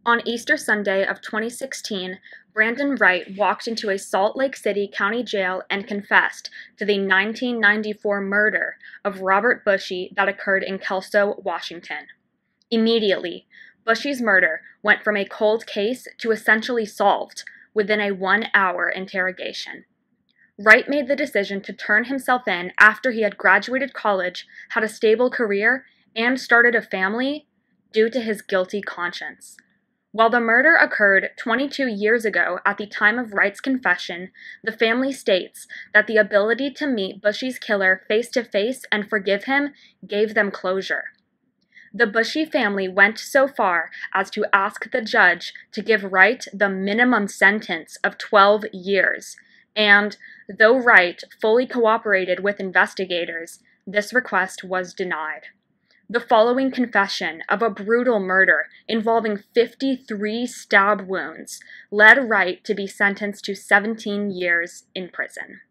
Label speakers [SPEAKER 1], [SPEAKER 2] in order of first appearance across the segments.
[SPEAKER 1] On Easter Sunday of 2016, Brandon Wright walked into a Salt Lake City County jail and confessed to the 1994 murder of Robert Bushy that occurred in Kelso, Washington. Immediately, Bushy's murder went from a cold case to essentially solved within a 1-hour interrogation. Wright made the decision to turn himself in after he had graduated college, had a stable career, and started a family due to his guilty conscience. While the murder occurred 22 years ago at the time of Wright's confession, the family states that the ability to meet Bushy's killer face-to-face and forgive him gave them closure. The Bushy family went so far as to ask the judge to give Wright the minimum sentence of 12 years, and though Wright fully cooperated with investigators, this request was denied. The following confession of a brutal murder involving 53 stab wounds led Wright to be sentenced to 17 years in prison.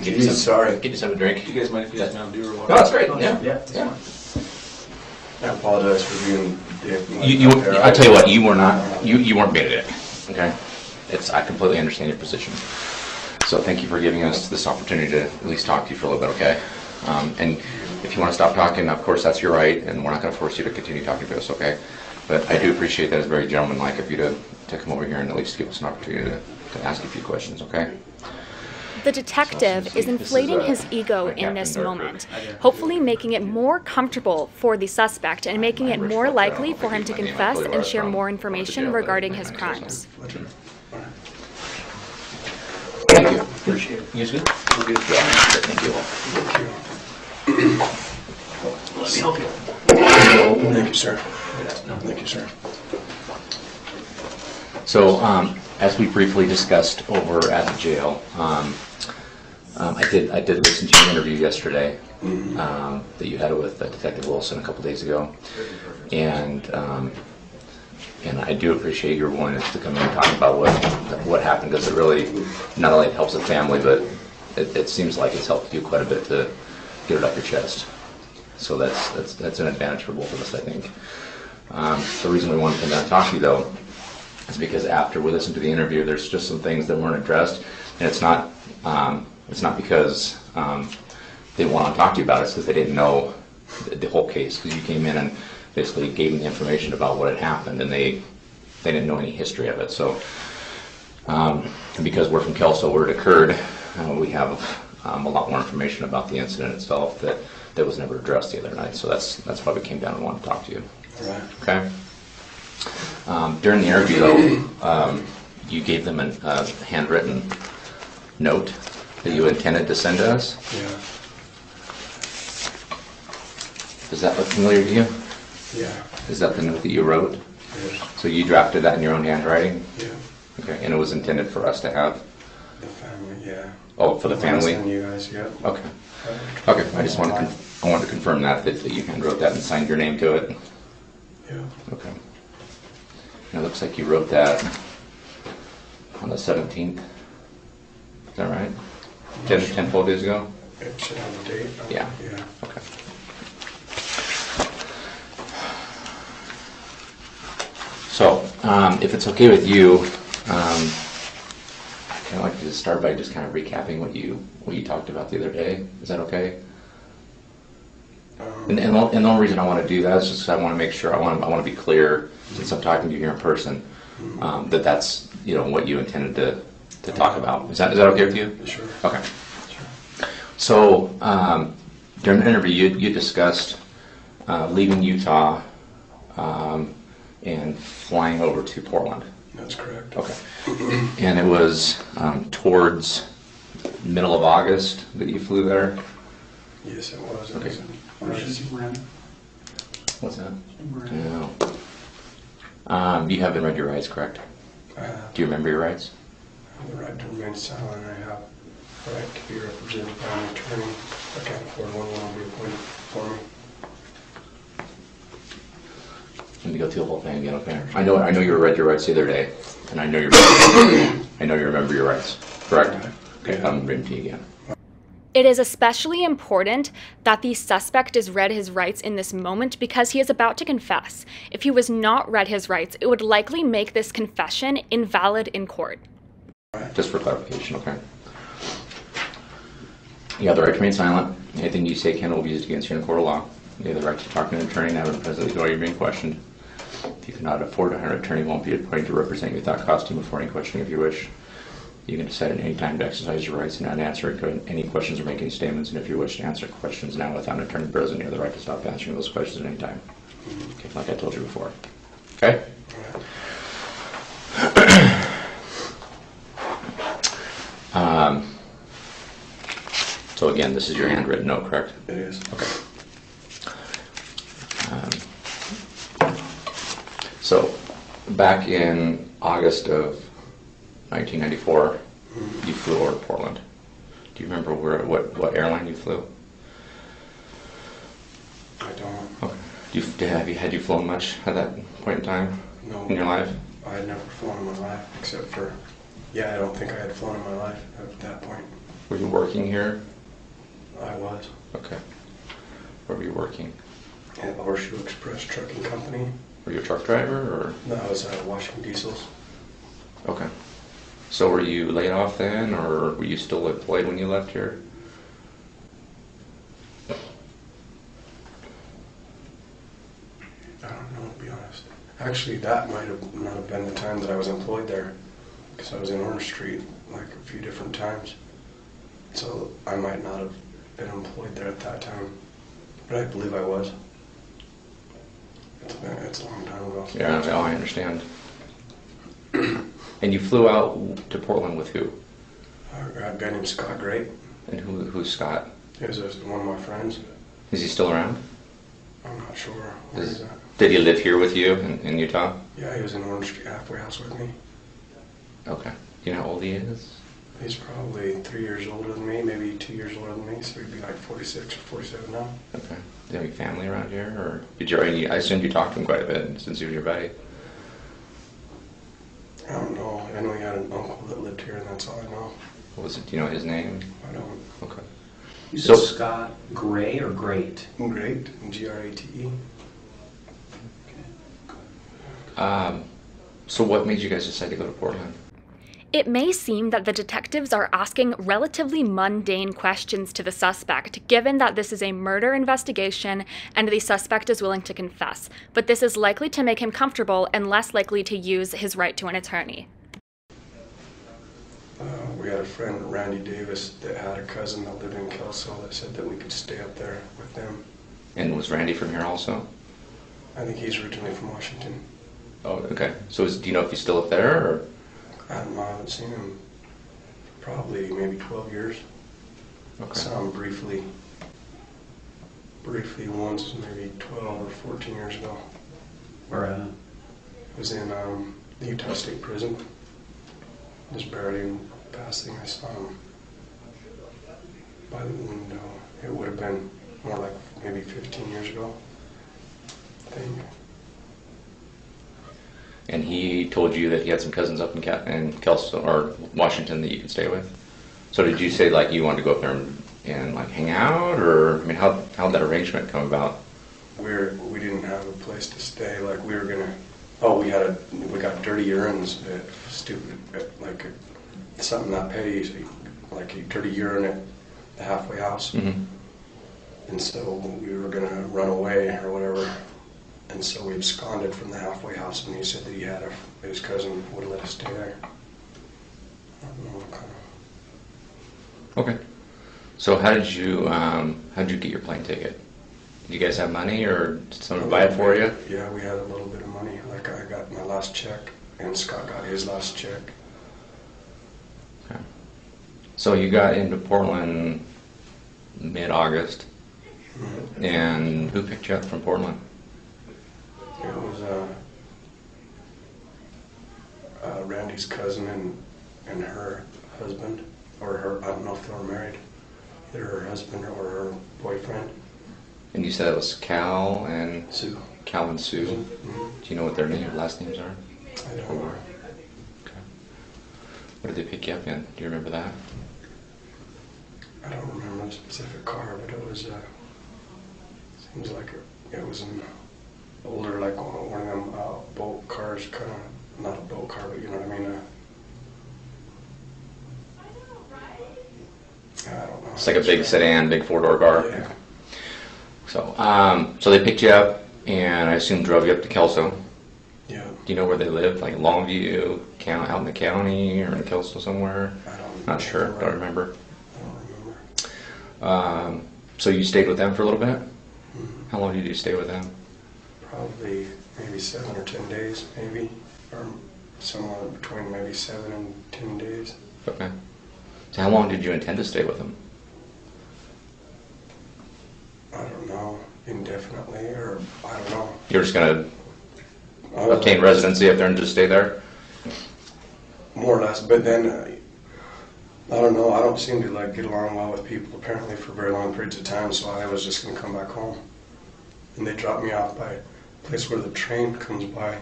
[SPEAKER 2] Get yourself a drink.
[SPEAKER 3] You guys mind if you guys Mountain Dew or water?
[SPEAKER 2] No, that's great.
[SPEAKER 3] Yeah.
[SPEAKER 2] Yeah.
[SPEAKER 3] I apologize for being a dick.
[SPEAKER 2] I tell you what, you were not. You weren't being a dick. Okay. I completely understand your position. So thank you for giving us this opportunity to at least talk to you for a little bit. Okay. And if you want to stop talking, of course, that's your right, and we're not going to force you to continue talking to us, okay? But I do appreciate that it's very gentlemanlike of you to come over here and at least give us an opportunity to ask you a few questions, okay?
[SPEAKER 1] The detective is inflating his ego in this moment, hopefully making it more comfortable for the suspect and making it more likely for him to confess and share more information regarding his crimes.
[SPEAKER 2] Thank you.
[SPEAKER 3] Appreciate it.
[SPEAKER 2] You guys good?
[SPEAKER 3] We're good.
[SPEAKER 2] Yeah, thank you.
[SPEAKER 3] Thank you. Let me help you. Thank you, sir. Thank you, sir.
[SPEAKER 2] So, as we briefly discussed over at the jail, I did listen to your interview yesterday that you had with Detective Wilson a couple days ago, and I do appreciate your willingness to come in and talk about what happened, because it really not only helps the family, but it seems like it's helped you quite a bit to get it off your chest. So that's an advantage for both of us, I think. The reason we wanted to come down and talk to you, though, is because after we listened to the interview, there's just some things that weren't addressed, and it's not because they didn't want to talk to you about it. It's because they didn't know the whole case, because you came in and basically gave them the information about what had happened, and they didn't know any history of it. So, and because we're from Kelso, where it occurred, we have a lot more information about the incident itself that was never addressed the other night. So that's why we came down and wanted to talk to you.
[SPEAKER 3] Right.
[SPEAKER 2] Okay. During the interview, though, you gave them a handwritten note that you intended to send to us.
[SPEAKER 3] Yeah.
[SPEAKER 2] Does that look familiar to you?
[SPEAKER 3] Yeah.
[SPEAKER 2] Is that the note that you wrote?
[SPEAKER 3] Yes.
[SPEAKER 2] So you drafted that in your own handwriting?
[SPEAKER 3] Yeah.
[SPEAKER 2] Okay, and it was intended for us to have?
[SPEAKER 3] The family, yeah.
[SPEAKER 2] Oh, for the family?
[SPEAKER 3] And you guys, yeah.
[SPEAKER 2] Okay. Okay, I just wanted to confirm that you hand wrote that and signed your name to it?
[SPEAKER 3] Yeah.
[SPEAKER 2] Okay. And it looks like you wrote that on the 17th. Is that right? 10 full days ago?
[SPEAKER 3] It should have a date.
[SPEAKER 2] Yeah.
[SPEAKER 3] Yeah.
[SPEAKER 2] Okay. So, if it's okay with you, I'd kind of like to start by just kind of recapping what you talked about the other day. Is that okay? And the only reason I want to do that is just because I want to make sure I want to be clear, since I'm talking to you here in person, that's what you intended to talk about. Is that okay with you?
[SPEAKER 3] Sure.
[SPEAKER 2] Okay.
[SPEAKER 3] Sure.
[SPEAKER 2] So during the interview, you discussed leaving Utah and flying over to Portland.
[SPEAKER 3] That's correct.
[SPEAKER 2] Okay. And it was towards middle of August that you flew there?
[SPEAKER 3] Yes, it was.
[SPEAKER 2] Okay. What's that? No. You haven't read your rights, correct? Do you remember your rights?
[SPEAKER 3] I have the right to remain silent. I have the right to be represented by an attorney. I can't afford one will be appointed for me.
[SPEAKER 2] Let me go through the whole thing again, okay? I know you read your rights the other day, and I know you remember your rights, correct? Okay, I'm reading to you again.
[SPEAKER 1] It is especially important that the suspect is read his rights in this moment because he is about to confess. If he was not read his rights, it would likely make this confession invalid in court.
[SPEAKER 2] Just for clarification, okay. You have the right to remain silent. Anything you say can will be used against you in a court of law. You have the right to talk to an attorney and have it presently while you're being questioned. If you cannot afford to hire an attorney, won't be appointed to represent you without costing before any questioning if you wish. You can decide at any time to exercise your rights and not answer any questions or make any statements. And if you wish to answer questions now without an attorney present, you have the right to stop answering those questions at any time. Okay, like I told you before. Okay? So again, this is your handwritten note, correct?
[SPEAKER 3] It is.
[SPEAKER 2] Okay. So back in August of 1994, you flew over to Portland. Do you remember what airline you flew?
[SPEAKER 3] I don't.
[SPEAKER 2] Okay. Had you flown much at that point in time?
[SPEAKER 3] No.
[SPEAKER 2] In your life?
[SPEAKER 3] I had never flown in my life, except for, I don't think I had flown in my life at that point.
[SPEAKER 2] Were you working here?
[SPEAKER 3] I was.
[SPEAKER 2] Okay. Where were you working?
[SPEAKER 3] At the Horseshoe Express Trucking Company.
[SPEAKER 2] Were you a truck driver or?
[SPEAKER 3] No, I was washing diesels.
[SPEAKER 2] Okay. So were you laid off then, or were you still employed when you left here?
[SPEAKER 3] I don't know, to be honest. Actually, that might have not have been the time that I was employed there, because I was in Orange Street like a few different times. So I might not have been employed there at that time, but I believe I was. It's a long time ago.
[SPEAKER 2] Yeah, I understand. And you flew out to Portland with who?
[SPEAKER 3] A guy named Scott Wright.
[SPEAKER 2] And who's Scott?
[SPEAKER 3] He was one of my friends.
[SPEAKER 2] Is he still around?
[SPEAKER 3] I'm not sure where he's at.
[SPEAKER 2] Did he live here with you in Utah?
[SPEAKER 3] Yeah, he was in Orange Street halfway house with me.
[SPEAKER 2] Okay. Do you know how old he is?
[SPEAKER 3] He's probably 3 years older than me, maybe 2 years older than me, so he'd be like 46 or 47 now.
[SPEAKER 2] Okay. Do you have any family around here, or I assumed you talked to him quite a bit since he was your buddy.
[SPEAKER 3] I don't know. I know he had an uncle that lived here, and that's all I know.
[SPEAKER 2] What was it? Do you know his name?
[SPEAKER 3] I don't.
[SPEAKER 2] Okay.
[SPEAKER 4] You said Scott Gray or Great?
[SPEAKER 3] Great, Grate.
[SPEAKER 2] So what made you guys decide to go to Portland?
[SPEAKER 1] It may seem that the detectives are asking relatively mundane questions to the suspect, given that this is a murder investigation and the suspect is willing to confess, but this is likely to make him comfortable and less likely to use his right to an attorney.
[SPEAKER 3] We had a friend, Randy Davis, that had a cousin that lived in Kelso that said that we could stay up there with them.
[SPEAKER 2] And was Randy from here also?
[SPEAKER 3] I think he's originally from Washington.
[SPEAKER 2] Oh, okay. So do you know if he's still up there, or?
[SPEAKER 3] I don't know, I haven't seen him probably maybe 12 years.
[SPEAKER 2] Okay.
[SPEAKER 3] Saw him briefly once, maybe 12 or 14 years ago.
[SPEAKER 4] Or
[SPEAKER 3] It was in the Utah State Prison. Just barely passing, I saw him by the window. It would have been more like maybe 15 years ago, I think.
[SPEAKER 2] And he told you that he had some cousins up in Kelso or Washington that you could stay with. So did you say like you wanted to go up there and like hang out, or I mean, how'd that arrangement come about?
[SPEAKER 3] We didn't have a place to stay. Like we were gonna. Oh, we got dirty urines. Stupid, like something not petty, like a dirty urine at the halfway house.
[SPEAKER 2] Mm-hmm.
[SPEAKER 3] And so we were gonna run away or whatever. And so we absconded from the halfway house, and he said that his cousin would have let us stay there. I don't know what kind of.
[SPEAKER 2] Okay. So how did you get your plane ticket? Did you guys have money, or did someone buy it for you?
[SPEAKER 3] Yeah, we had a little bit of money. Like I got my last check, and Scott got his last check.
[SPEAKER 2] Okay. So you got into Portland mid-August,
[SPEAKER 3] Mm-hmm.
[SPEAKER 2] and who picked you up from Portland?
[SPEAKER 3] It was Randy's cousin and her husband, or her. I don't know if they were married. Either her husband or her boyfriend.
[SPEAKER 2] And you said it was Cal and
[SPEAKER 3] Sue.
[SPEAKER 2] Cal and Sue.
[SPEAKER 3] Mm-hmm.
[SPEAKER 2] Do you know what their last names are?
[SPEAKER 3] I don't know.
[SPEAKER 2] Okay. What did they pick you up in? Do you remember that?
[SPEAKER 3] I don't remember the specific car, but it was, seems like it was an older, like one of them boat cars, kind of, not a boat car, but you know what I mean? I don't know.
[SPEAKER 2] It's like a big sedan, big four-door car.
[SPEAKER 3] Yeah.
[SPEAKER 2] So they picked you up, and I assume drove you up to Kelso.
[SPEAKER 3] Yeah.
[SPEAKER 2] Do you know where they live? Like Longview, out in the county, or in Kelso somewhere?
[SPEAKER 3] I don't
[SPEAKER 2] Not sure.
[SPEAKER 3] remember.
[SPEAKER 2] Don't remember.
[SPEAKER 3] I don't remember.
[SPEAKER 2] So you stayed with them for a little bit?
[SPEAKER 3] Mhm.
[SPEAKER 2] How long did you stay with them?
[SPEAKER 3] Probably maybe 7 or 10 days, maybe, or somewhere between maybe 7 and 10 days.
[SPEAKER 2] Okay. So how long did you intend to stay with them?
[SPEAKER 3] I don't know, indefinitely, or I don't know.
[SPEAKER 2] You're just going
[SPEAKER 3] I
[SPEAKER 2] to
[SPEAKER 3] was
[SPEAKER 2] obtain residency up there and just stay there?
[SPEAKER 3] more or less, but then I don't know. I don't seem to like get along well with people apparently for very long periods of time, so I was just going to come back home. And they dropped me off by a place where the train comes by,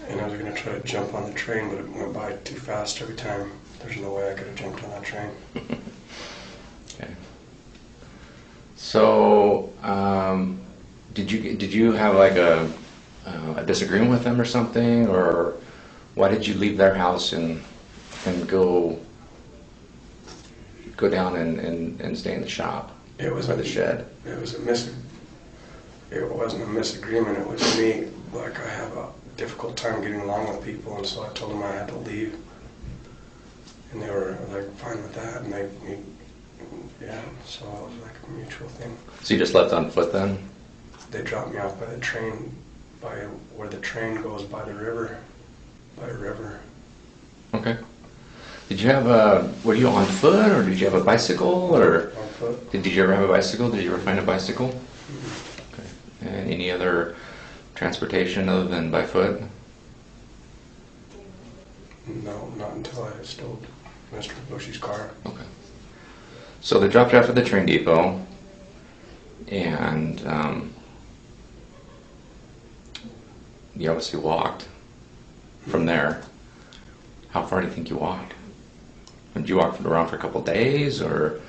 [SPEAKER 3] and I was going to try to jump on the train, but it went by too fast every time. There's no way I could have jumped on that train.
[SPEAKER 2] Okay. So, did you have like a disagreement with them or something, or why did you leave their house and go down and stay in the shop
[SPEAKER 3] It was
[SPEAKER 2] or the shed?
[SPEAKER 3] It was It wasn't a misagreement. It was me. Like I have a difficult time getting along with people, and so I told them I had to leave, and they were like fine with that, and yeah. So it was like a mutual thing.
[SPEAKER 2] So you just left on foot then?
[SPEAKER 3] They dropped me off by the train, by where the train goes by the river, by a river.
[SPEAKER 2] Okay. Did you have were you on foot, or did you have a bicycle, or
[SPEAKER 3] On foot.
[SPEAKER 2] did you ever have a bicycle? Did you ever find a bicycle? Okay. And any other transportation other than by foot?
[SPEAKER 3] No, not until I stole Mr. Bushy's car.
[SPEAKER 2] Okay. So they dropped you off at the train depot, and you obviously walked from there. How far do you think you walked? Did you walk around for a couple days, or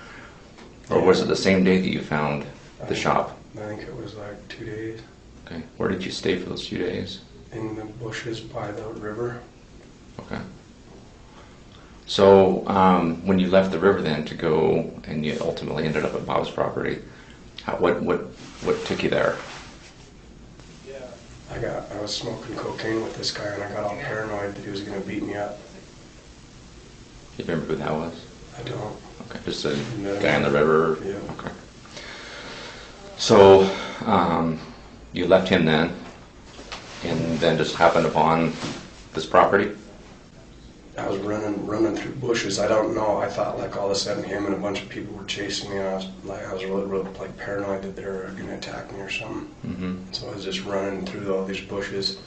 [SPEAKER 2] was it the same day that you found the shop?
[SPEAKER 3] I think it was like 2 days.
[SPEAKER 2] Okay. Where did you stay for those few days?
[SPEAKER 3] In the bushes by the river.
[SPEAKER 2] Okay. So when you left the river then to go, and you ultimately ended up at Bob's property, what took you there?
[SPEAKER 3] I was smoking cocaine with this guy, and I got all paranoid that he was going to beat me up.
[SPEAKER 2] You remember who that was?
[SPEAKER 3] I don't.
[SPEAKER 2] Okay, just a
[SPEAKER 3] No.
[SPEAKER 2] guy on the river?
[SPEAKER 3] Yeah.
[SPEAKER 2] Okay. So you left him then, and then just happened upon this property?
[SPEAKER 3] I was running through bushes. I don't know. I thought like all of a sudden him and a bunch of people were chasing me, and I was really like paranoid that they were going to attack me or something.
[SPEAKER 2] Mm-hmm.
[SPEAKER 3] So I was just running through all these bushes,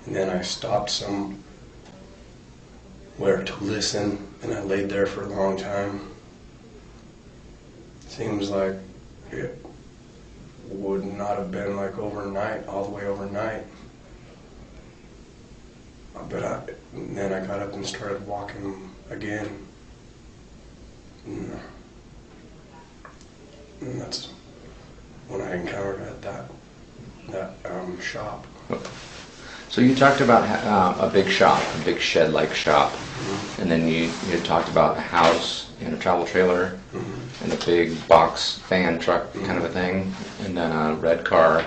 [SPEAKER 3] and then I stopped somewhere to listen, and I laid there for a long time. Seems like it would not have been like overnight, all the way overnight. But then I got up and started walking again. And that's when I encountered at that shop.
[SPEAKER 2] Okay. So you talked about a big shop, a big shed-like shop, and then you had talked about a house and a travel trailer, and a big box van truck kind of a thing, and then a red car.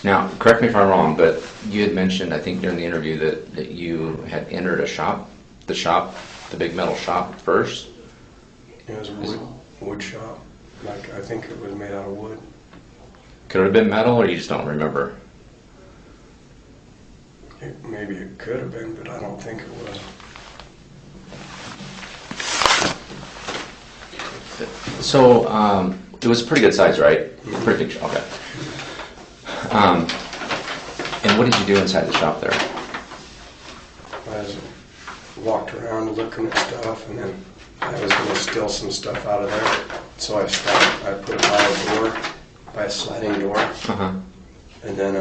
[SPEAKER 2] Now, correct me if I'm wrong, but you had mentioned, I think during the interview, that you had entered a shop, the big metal shop first.
[SPEAKER 3] It was a wood shop. Like I think it was made out of wood.
[SPEAKER 2] Could it have been metal, or you just don't remember?
[SPEAKER 3] Maybe it could have been, but I don't think it was.
[SPEAKER 2] So it was a pretty good size, right? Pretty big shop. Okay. And what did you do inside the shop there?
[SPEAKER 3] I just walked around looking at stuff, and then I was going to steal some stuff out of there. So I put it by a door, by a sliding door,
[SPEAKER 2] Uh-huh.
[SPEAKER 3] and then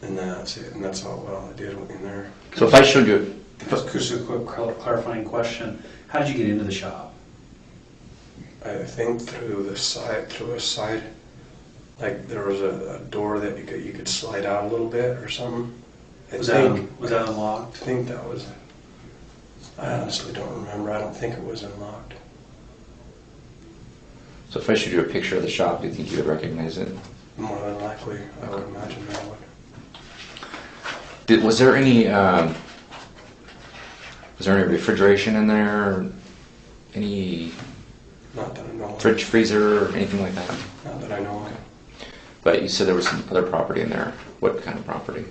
[SPEAKER 3] And that's it, and that's all well I did in there.
[SPEAKER 2] So if I showed you,
[SPEAKER 4] Just a quick clarifying question. How did you get into the shop?
[SPEAKER 3] I think through a side, like there was a door that you could slide out a little bit or something.
[SPEAKER 4] Was that unlocked?
[SPEAKER 3] I think that was. I honestly don't remember. I don't think it was unlocked.
[SPEAKER 2] so if I showed you a picture of the shop, do you think you would recognize it?
[SPEAKER 3] More than likely, I would imagine that would.
[SPEAKER 2] Was there any refrigeration in there? Any
[SPEAKER 3] Not that I know of.
[SPEAKER 2] fridge, freezer, or anything like that?
[SPEAKER 3] Not that I know of.
[SPEAKER 2] But you said there was some other property in there. What kind of property?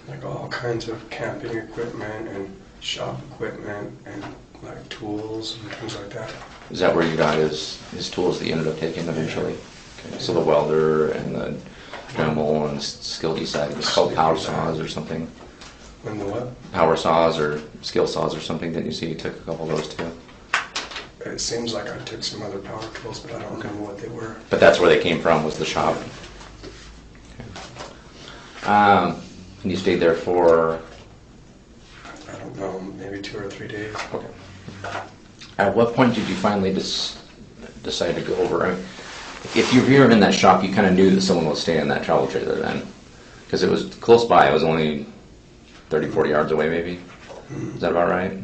[SPEAKER 3] Like all kinds of camping equipment and shop equipment and like tools and things like that.
[SPEAKER 2] Is that where you got his tools that you ended up taking eventually? Okay. So the welder and the Dremel and the Skildy side, it's called power saws or something.
[SPEAKER 3] And the what?
[SPEAKER 2] Power saws or skill saws or something. Didn't you see you took a couple of those too?
[SPEAKER 3] It seems like I took some other power tools, but I don't remember what they were.
[SPEAKER 2] But that's where they came from, was the shop. Okay. And you stayed there for?
[SPEAKER 3] I don't know, maybe 2 or 3 days.
[SPEAKER 2] Okay. At what point did you finally decide to go over? I mean, if you were in that shop, you kind of knew that someone was staying in that travel trailer then, because it was close by. It was only 30, 40 yards away, maybe. Is that about right?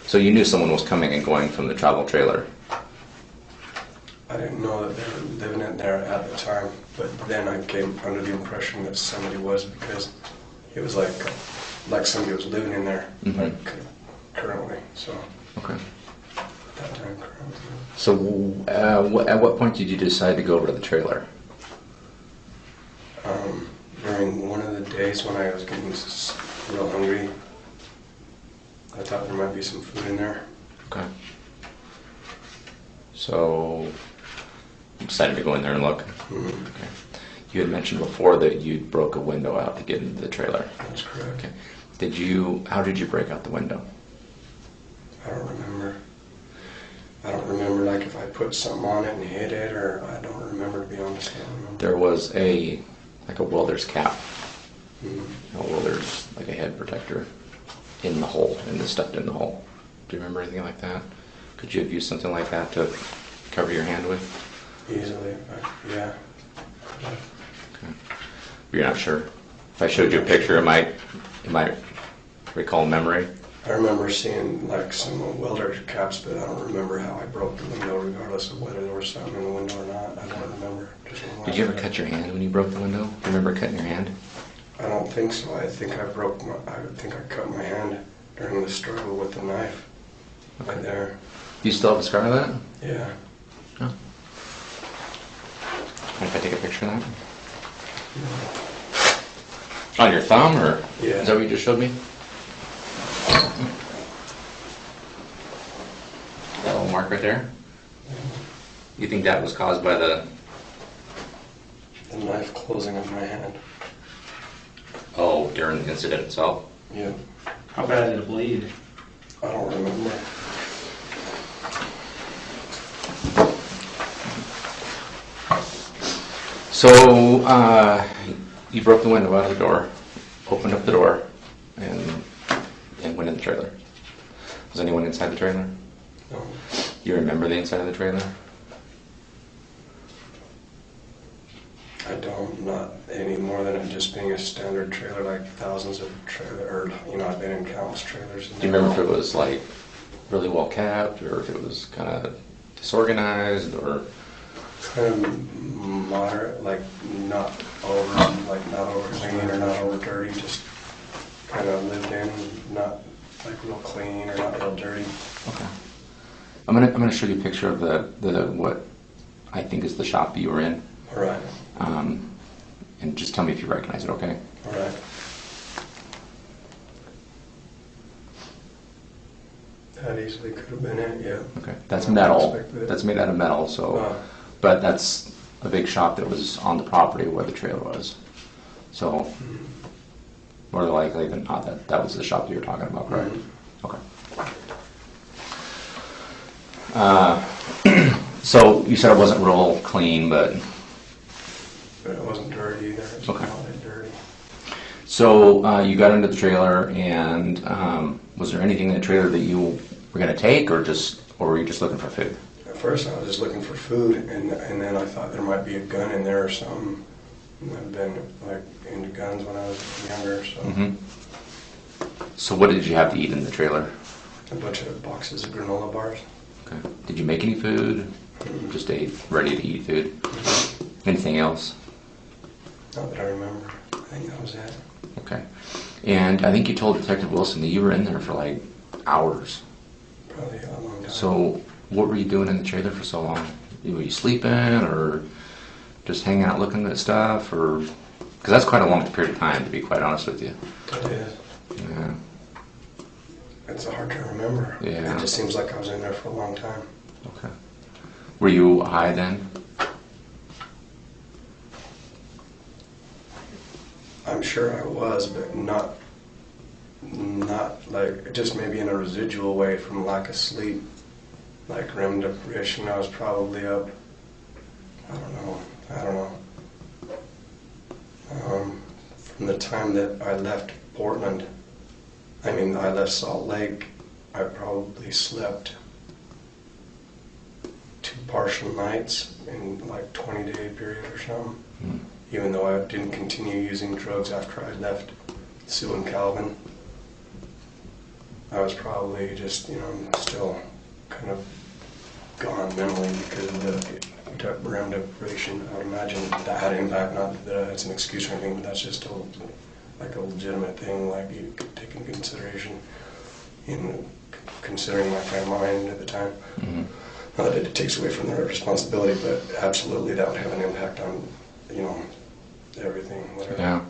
[SPEAKER 2] So you knew someone was coming and going from the travel trailer.
[SPEAKER 3] I didn't know that they were living in there at the time, but then I came under the impression that somebody was, because it was like somebody was living in there, like currently. So
[SPEAKER 2] Okay.
[SPEAKER 3] that time currently.
[SPEAKER 2] So at what point did you decide to go over to the trailer?
[SPEAKER 3] During one of the days when I was getting real hungry, I thought there might be some food in there.
[SPEAKER 2] Okay. So you decided to go in there and look? Okay. You had mentioned before that you broke a window out to get into the trailer.
[SPEAKER 3] That's correct.
[SPEAKER 2] Okay. How did you break out the window?
[SPEAKER 3] I don't remember. I don't remember, like, if I put something on it and hit it, or I don't remember, to be honest. I don't remember.
[SPEAKER 2] There was a welder's cap.
[SPEAKER 3] Mm-hmm.
[SPEAKER 2] A welder's, like a head protector in the hole, and it stuck in the hole. Do you remember anything like that? Could you have used something like that to cover your hand with?
[SPEAKER 3] Easily, yeah.
[SPEAKER 2] Okay. You're not sure? If I showed you a picture, it might recall memory.
[SPEAKER 3] I remember seeing like some welder caps, but I don't remember how I broke the window, regardless of whether there was something in the window or not. I don't remember.
[SPEAKER 2] Did you ever cut your hand when you broke the window? Do you remember cutting your hand?
[SPEAKER 3] I don't think so. I think I cut my hand during the struggle with the knife.
[SPEAKER 2] Okay.
[SPEAKER 3] Right there.
[SPEAKER 2] Do you still have a scar of that?
[SPEAKER 3] Yeah.
[SPEAKER 2] Oh. Mind if I take a picture of that? On your thumb, or
[SPEAKER 3] Yeah.
[SPEAKER 2] is that what you just showed me? That little mark right there? You think that was caused by the...
[SPEAKER 3] The knife closing on my hand.
[SPEAKER 2] Oh, during the incident itself?
[SPEAKER 3] Yeah.
[SPEAKER 4] How bad did it bleed?
[SPEAKER 3] I don't remember.
[SPEAKER 2] So, you broke the window out of the door, opened up the door, and went in the trailer. Was anyone inside the trailer?
[SPEAKER 3] No.
[SPEAKER 2] You remember the inside of the trailer?
[SPEAKER 3] I don't, not any more than it just being a standard trailer, like thousands of I've been in countless trailers.
[SPEAKER 2] Do you remember if it was like really well kept, or if it was kind of disorganized, or?
[SPEAKER 3] Kind of moderate, like not over clean or not over dirty, just kind of lived in, not like real clean or not real dirty.
[SPEAKER 2] Okay. I'm gonna show you a picture of the what I think is the shop that you were in.
[SPEAKER 3] All right.
[SPEAKER 2] And just tell me if you recognize it, okay?
[SPEAKER 3] All right. That easily could have been it, yeah.
[SPEAKER 2] Okay. That's
[SPEAKER 3] I
[SPEAKER 2] metal.
[SPEAKER 3] expected it.
[SPEAKER 2] That's made out of metal, so.
[SPEAKER 3] Oh.
[SPEAKER 2] But that's a big shop that was on the property where the trailer was. So, more than likely than not, that was the shop that you were talking about, right? Okay. So you said it wasn't real clean, but
[SPEAKER 3] But it wasn't dirty either. It's
[SPEAKER 2] Okay.
[SPEAKER 3] not that dirty.
[SPEAKER 2] So you got into the trailer, and was there anything in the trailer that you were going to take, or were you just looking for food?
[SPEAKER 3] At first, I was just looking for food, and then I thought there might be a gun in there or something. I've been like into guns when I was younger, so.
[SPEAKER 2] Mm-hmm. So what did you have to eat in the trailer?
[SPEAKER 3] A bunch of boxes of granola bars.
[SPEAKER 2] Okay. Did you make any food? Just ate ready to eat food? Anything else?
[SPEAKER 3] Not that I remember. I think that was it.
[SPEAKER 2] Okay. And I think you told Detective Wilson that you were in there for like hours.
[SPEAKER 3] Probably a long time.
[SPEAKER 2] So what were you doing in the trailer for so long? Were you sleeping, or just hanging out looking at stuff, or because that's quite a long period of time, to be quite honest with you.
[SPEAKER 3] It is.
[SPEAKER 2] Yeah.
[SPEAKER 3] It's hard to remember.
[SPEAKER 2] Yeah.
[SPEAKER 3] It just seems like I was in there for a long time.
[SPEAKER 2] Okay. Were you high then?
[SPEAKER 3] I'm sure I was, but not like, just maybe in a residual way from lack of sleep. Like REM deprivation, I was probably up. I don't know. From the time that I left Portland, I left Salt Lake, I probably slept 2 partial nights in like 20-day period or something.
[SPEAKER 2] Mm.
[SPEAKER 3] Even though I didn't continue using drugs after I left Sue and Calvin, I was probably just, still kind of gone mentally because of the REM deprivation. I would imagine that had an impact, not that it's an excuse or anything, but that's just a legitimate thing, like you could take into consideration in considering my kind of mind at the time.
[SPEAKER 2] Mm-hmm.
[SPEAKER 3] Not that it takes away from their responsibility, but absolutely that would have an impact on, everything, whatever.
[SPEAKER 2] Yeah.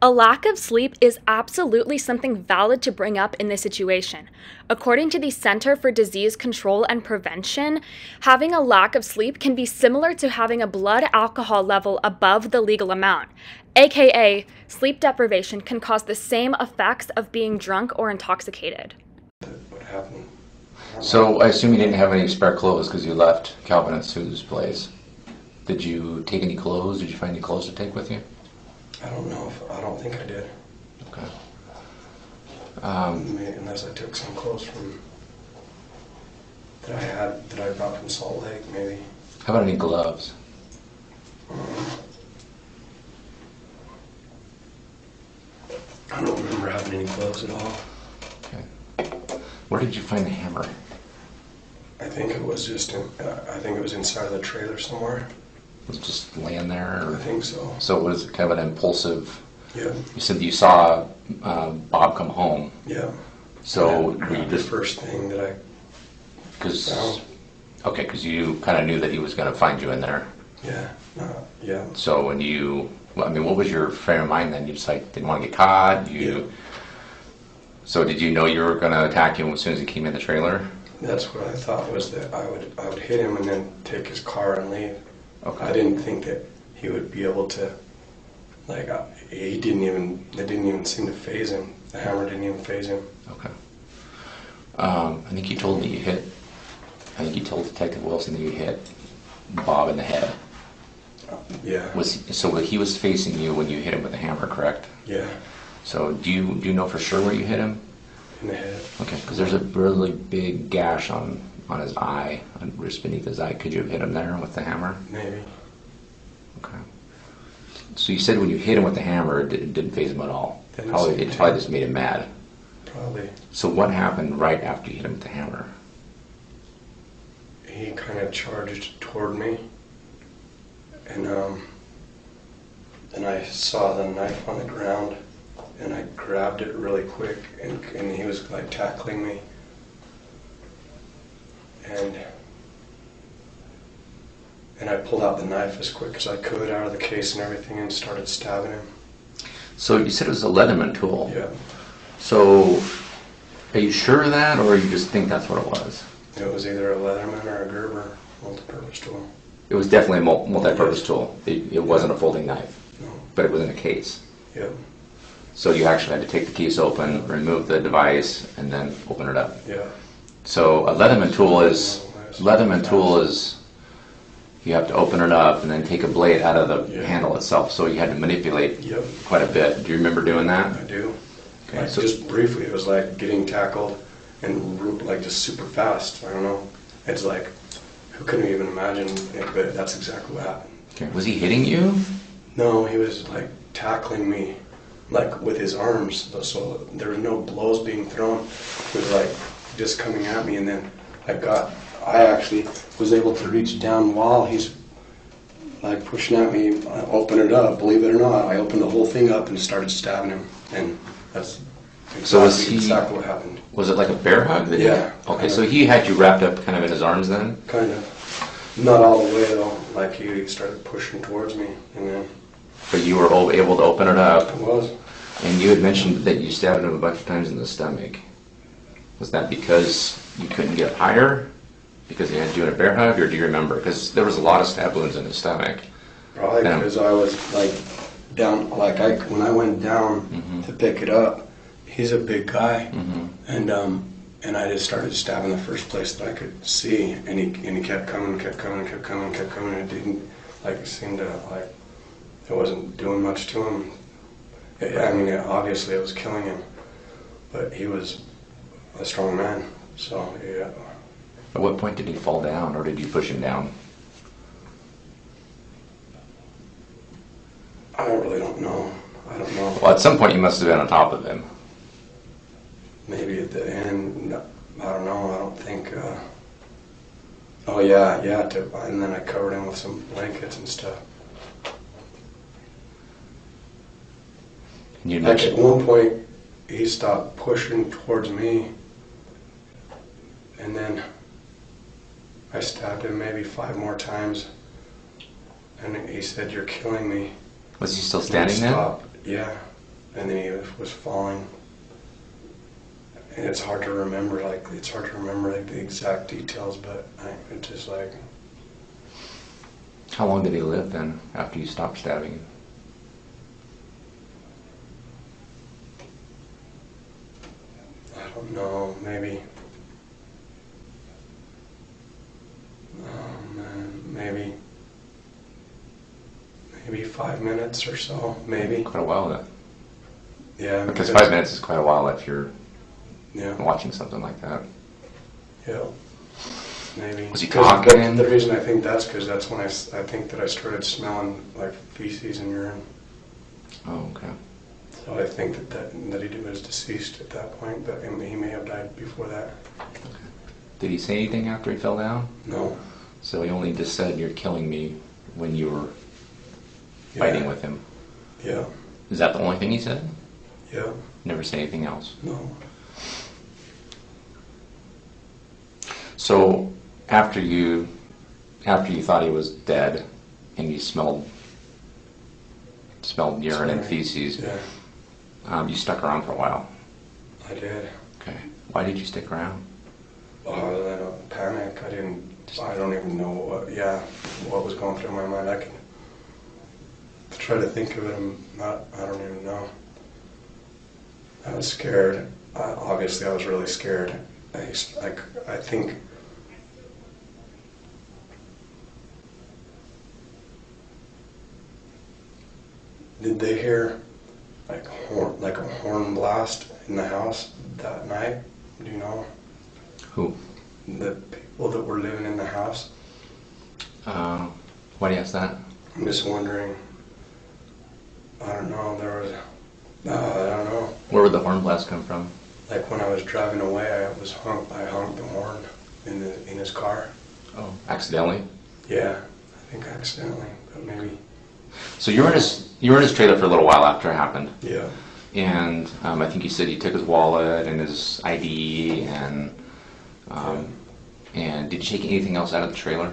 [SPEAKER 1] A lack of sleep is absolutely something valid to bring up in this situation. According to the Center for Disease Control and Prevention, having a lack of sleep can be similar to having a blood alcohol level above the legal amount. AKA, sleep deprivation can cause the same effects of being drunk or intoxicated.
[SPEAKER 3] What happened?
[SPEAKER 2] So I assume you didn't have any spare clothes because you left Calvin and Sue's place. Did you take any clothes? Did you find any clothes to take with you?
[SPEAKER 3] I don't know. I don't think I did.
[SPEAKER 2] Okay.
[SPEAKER 3] Unless I took some clothes that I brought from Salt Lake, maybe.
[SPEAKER 2] How about any gloves?
[SPEAKER 3] I don't remember having any clothes at all.
[SPEAKER 2] Okay. Where did you find the hammer?
[SPEAKER 3] I think it was inside of the trailer somewhere.
[SPEAKER 2] Was it just laying there? Or?
[SPEAKER 3] I think so.
[SPEAKER 2] So it was kind of an impulsive.
[SPEAKER 3] Yeah.
[SPEAKER 2] You said that you saw Bob come home.
[SPEAKER 3] Yeah.
[SPEAKER 2] So
[SPEAKER 3] And
[SPEAKER 2] were you
[SPEAKER 3] the
[SPEAKER 2] just
[SPEAKER 3] first thing that I found?
[SPEAKER 2] Because you kind of knew that he was going to find you in there.
[SPEAKER 3] Yeah. Yeah.
[SPEAKER 2] So what was your frame of mind then? You just didn't want to get caught.
[SPEAKER 3] Yeah.
[SPEAKER 2] So did you know you were going to attack him as soon as he came in the trailer?
[SPEAKER 3] That's what I thought, was that I would hit him and then take his car and leave.
[SPEAKER 2] Okay.
[SPEAKER 3] I didn't think that he would be able to, it didn't even seem to faze him. The hammer didn't even faze him.
[SPEAKER 2] Okay. I think you told told Detective Wilson that you hit Bob in the head.
[SPEAKER 3] Yeah.
[SPEAKER 2] So he was facing you when you hit him with the hammer, correct?
[SPEAKER 3] Yeah.
[SPEAKER 2] So do you know for sure where you hit him?
[SPEAKER 3] In the head.
[SPEAKER 2] Okay, because there's a really big gash on his eye, just beneath his eye. Could you have hit him there with the hammer?
[SPEAKER 3] Maybe.
[SPEAKER 2] Okay. So you said when you hit him with the hammer, it didn't faze him at all. It
[SPEAKER 3] Didn't
[SPEAKER 2] probably
[SPEAKER 3] seem to.
[SPEAKER 2] just made him mad.
[SPEAKER 3] Probably.
[SPEAKER 2] So what happened right after you hit him with the hammer?
[SPEAKER 3] He kind of charged toward me, and then I saw the knife on the ground, and I grabbed it really quick, and he was tackling me, and I pulled out the knife as quick as I could out of the case and everything and started stabbing him.
[SPEAKER 2] So you said it was a Leatherman tool.
[SPEAKER 3] Yeah.
[SPEAKER 2] So are you sure of that, or you just think that's what it was?
[SPEAKER 3] It was either a Leatherman or a Gerber multi-purpose tool.
[SPEAKER 2] It was definitely a multi-purpose tool. It wasn't a folding knife,
[SPEAKER 3] No.
[SPEAKER 2] but it was in a case.
[SPEAKER 3] Yeah.
[SPEAKER 2] So you actually had to take the case open, remove the device, and then open it up.
[SPEAKER 3] Yeah.
[SPEAKER 2] So a Leatherman tool is you have to open it up and then take a blade out of the
[SPEAKER 3] Yeah.
[SPEAKER 2] handle itself. So you had to manipulate
[SPEAKER 3] Yep.
[SPEAKER 2] quite a bit. Do you remember doing that?
[SPEAKER 3] I do.
[SPEAKER 2] Okay,
[SPEAKER 3] Like,
[SPEAKER 2] so
[SPEAKER 3] just briefly, it was like getting tackled and like just super fast. I don't know. It's like, who couldn't even imagine it, but that's exactly what happened.
[SPEAKER 2] okay. Was he hitting you?
[SPEAKER 3] No, he was like tackling me, like with his arms. So there were no blows being thrown. It was like just coming at me, and then I actually was able to reach down while he's like pushing at me. I opened it up. Believe it or not, I opened the whole thing up and started stabbing him, and that's exactly,
[SPEAKER 2] So was he-
[SPEAKER 3] exactly what happened.
[SPEAKER 2] Was it like a bear hug? That
[SPEAKER 3] Yeah.
[SPEAKER 2] Okay, so he had you wrapped up kind of in his arms then?
[SPEAKER 3] Kind of. Not all the way though. Like he started pushing towards me, and then
[SPEAKER 2] But you were able to open it up,
[SPEAKER 3] it was.
[SPEAKER 2] and you had mentioned that you stabbed him a bunch of times in the stomach. Was that because you couldn't get higher? Because he had you in a bear hug, or do you remember? Because there was a lot of stab wounds in his stomach.
[SPEAKER 3] Probably
[SPEAKER 2] Yeah.
[SPEAKER 3] because I was like down, like when I went down to pick it up, he's a big guy, and I just started stabbing the first place that I could see, and he kept coming. It didn't like seem to like it wasn't doing much to him. I mean, obviously it was killing him, but he was a strong man, so yeah.
[SPEAKER 2] At what point did he fall down, or did you push him down?
[SPEAKER 3] I really don't know. I don't know.
[SPEAKER 2] Well, at some point you must have been on top of him.
[SPEAKER 3] Maybe at the end, no, I don't know. I don't think. Oh yeah, and then I covered him with some blankets and stuff.
[SPEAKER 2] And you
[SPEAKER 3] Like at
[SPEAKER 2] mentioned,
[SPEAKER 3] one point, he stopped pushing towards me, and then I stabbed him maybe 5 more times, and he said, "You're killing me."
[SPEAKER 2] was he still
[SPEAKER 3] And he
[SPEAKER 2] standing there?
[SPEAKER 3] stopped. Yeah, and then he was falling. And it's hard to remember, like the exact details, but it's just like,
[SPEAKER 2] How long did he live then, after you stopped stabbing him?
[SPEAKER 3] I don't know, maybe, maybe 5 minutes or so, maybe.
[SPEAKER 2] Quite a while then.
[SPEAKER 3] Yeah,
[SPEAKER 2] Because 5 minutes is quite a while if you're
[SPEAKER 3] Yeah,
[SPEAKER 2] watching something like that.
[SPEAKER 3] yeah, maybe.
[SPEAKER 2] Was he
[SPEAKER 3] 'Cause
[SPEAKER 2] talking?
[SPEAKER 3] The reason I think that's when I think that I started smelling like feces and urine.
[SPEAKER 2] Oh, okay.
[SPEAKER 3] So I think that he was deceased at that point, but he may have died before that.
[SPEAKER 2] Did he say anything after he fell down?
[SPEAKER 3] No.
[SPEAKER 2] So he only just said, "You're killing me," when you were
[SPEAKER 3] Yeah.
[SPEAKER 2] fighting with him.
[SPEAKER 3] Yeah.
[SPEAKER 2] Is that the only thing he said?
[SPEAKER 3] Yeah.
[SPEAKER 2] Never say anything else?
[SPEAKER 3] No.
[SPEAKER 2] So after you thought he was dead, and you smelled urine and
[SPEAKER 3] Sorry.
[SPEAKER 2] feces,
[SPEAKER 3] Yeah,
[SPEAKER 2] you stuck around for a while.
[SPEAKER 3] I did.
[SPEAKER 2] Okay. Why did you stick around?
[SPEAKER 3] Then a panic. I don't even know what was going through my mind. I can try to think of it. I don't even know. I was scared. Obviously, I was really scared. I think. Did they hear like a horn blast in the house that night? Do you know?
[SPEAKER 2] Who?
[SPEAKER 3] The people that were living in the house.
[SPEAKER 2] Why do you ask that?
[SPEAKER 3] I'm just wondering. I don't know. I don't know.
[SPEAKER 2] Where would the horn blast come from?
[SPEAKER 3] Like when I was driving away, I honked the horn in his car.
[SPEAKER 2] Oh, accidentally?
[SPEAKER 3] Yeah, I think accidentally, but maybe.
[SPEAKER 2] So you were in his trailer for a little while after it happened,
[SPEAKER 3] Yeah.
[SPEAKER 2] and I think you said he took his wallet and his ID, and did you take anything else out of the trailer?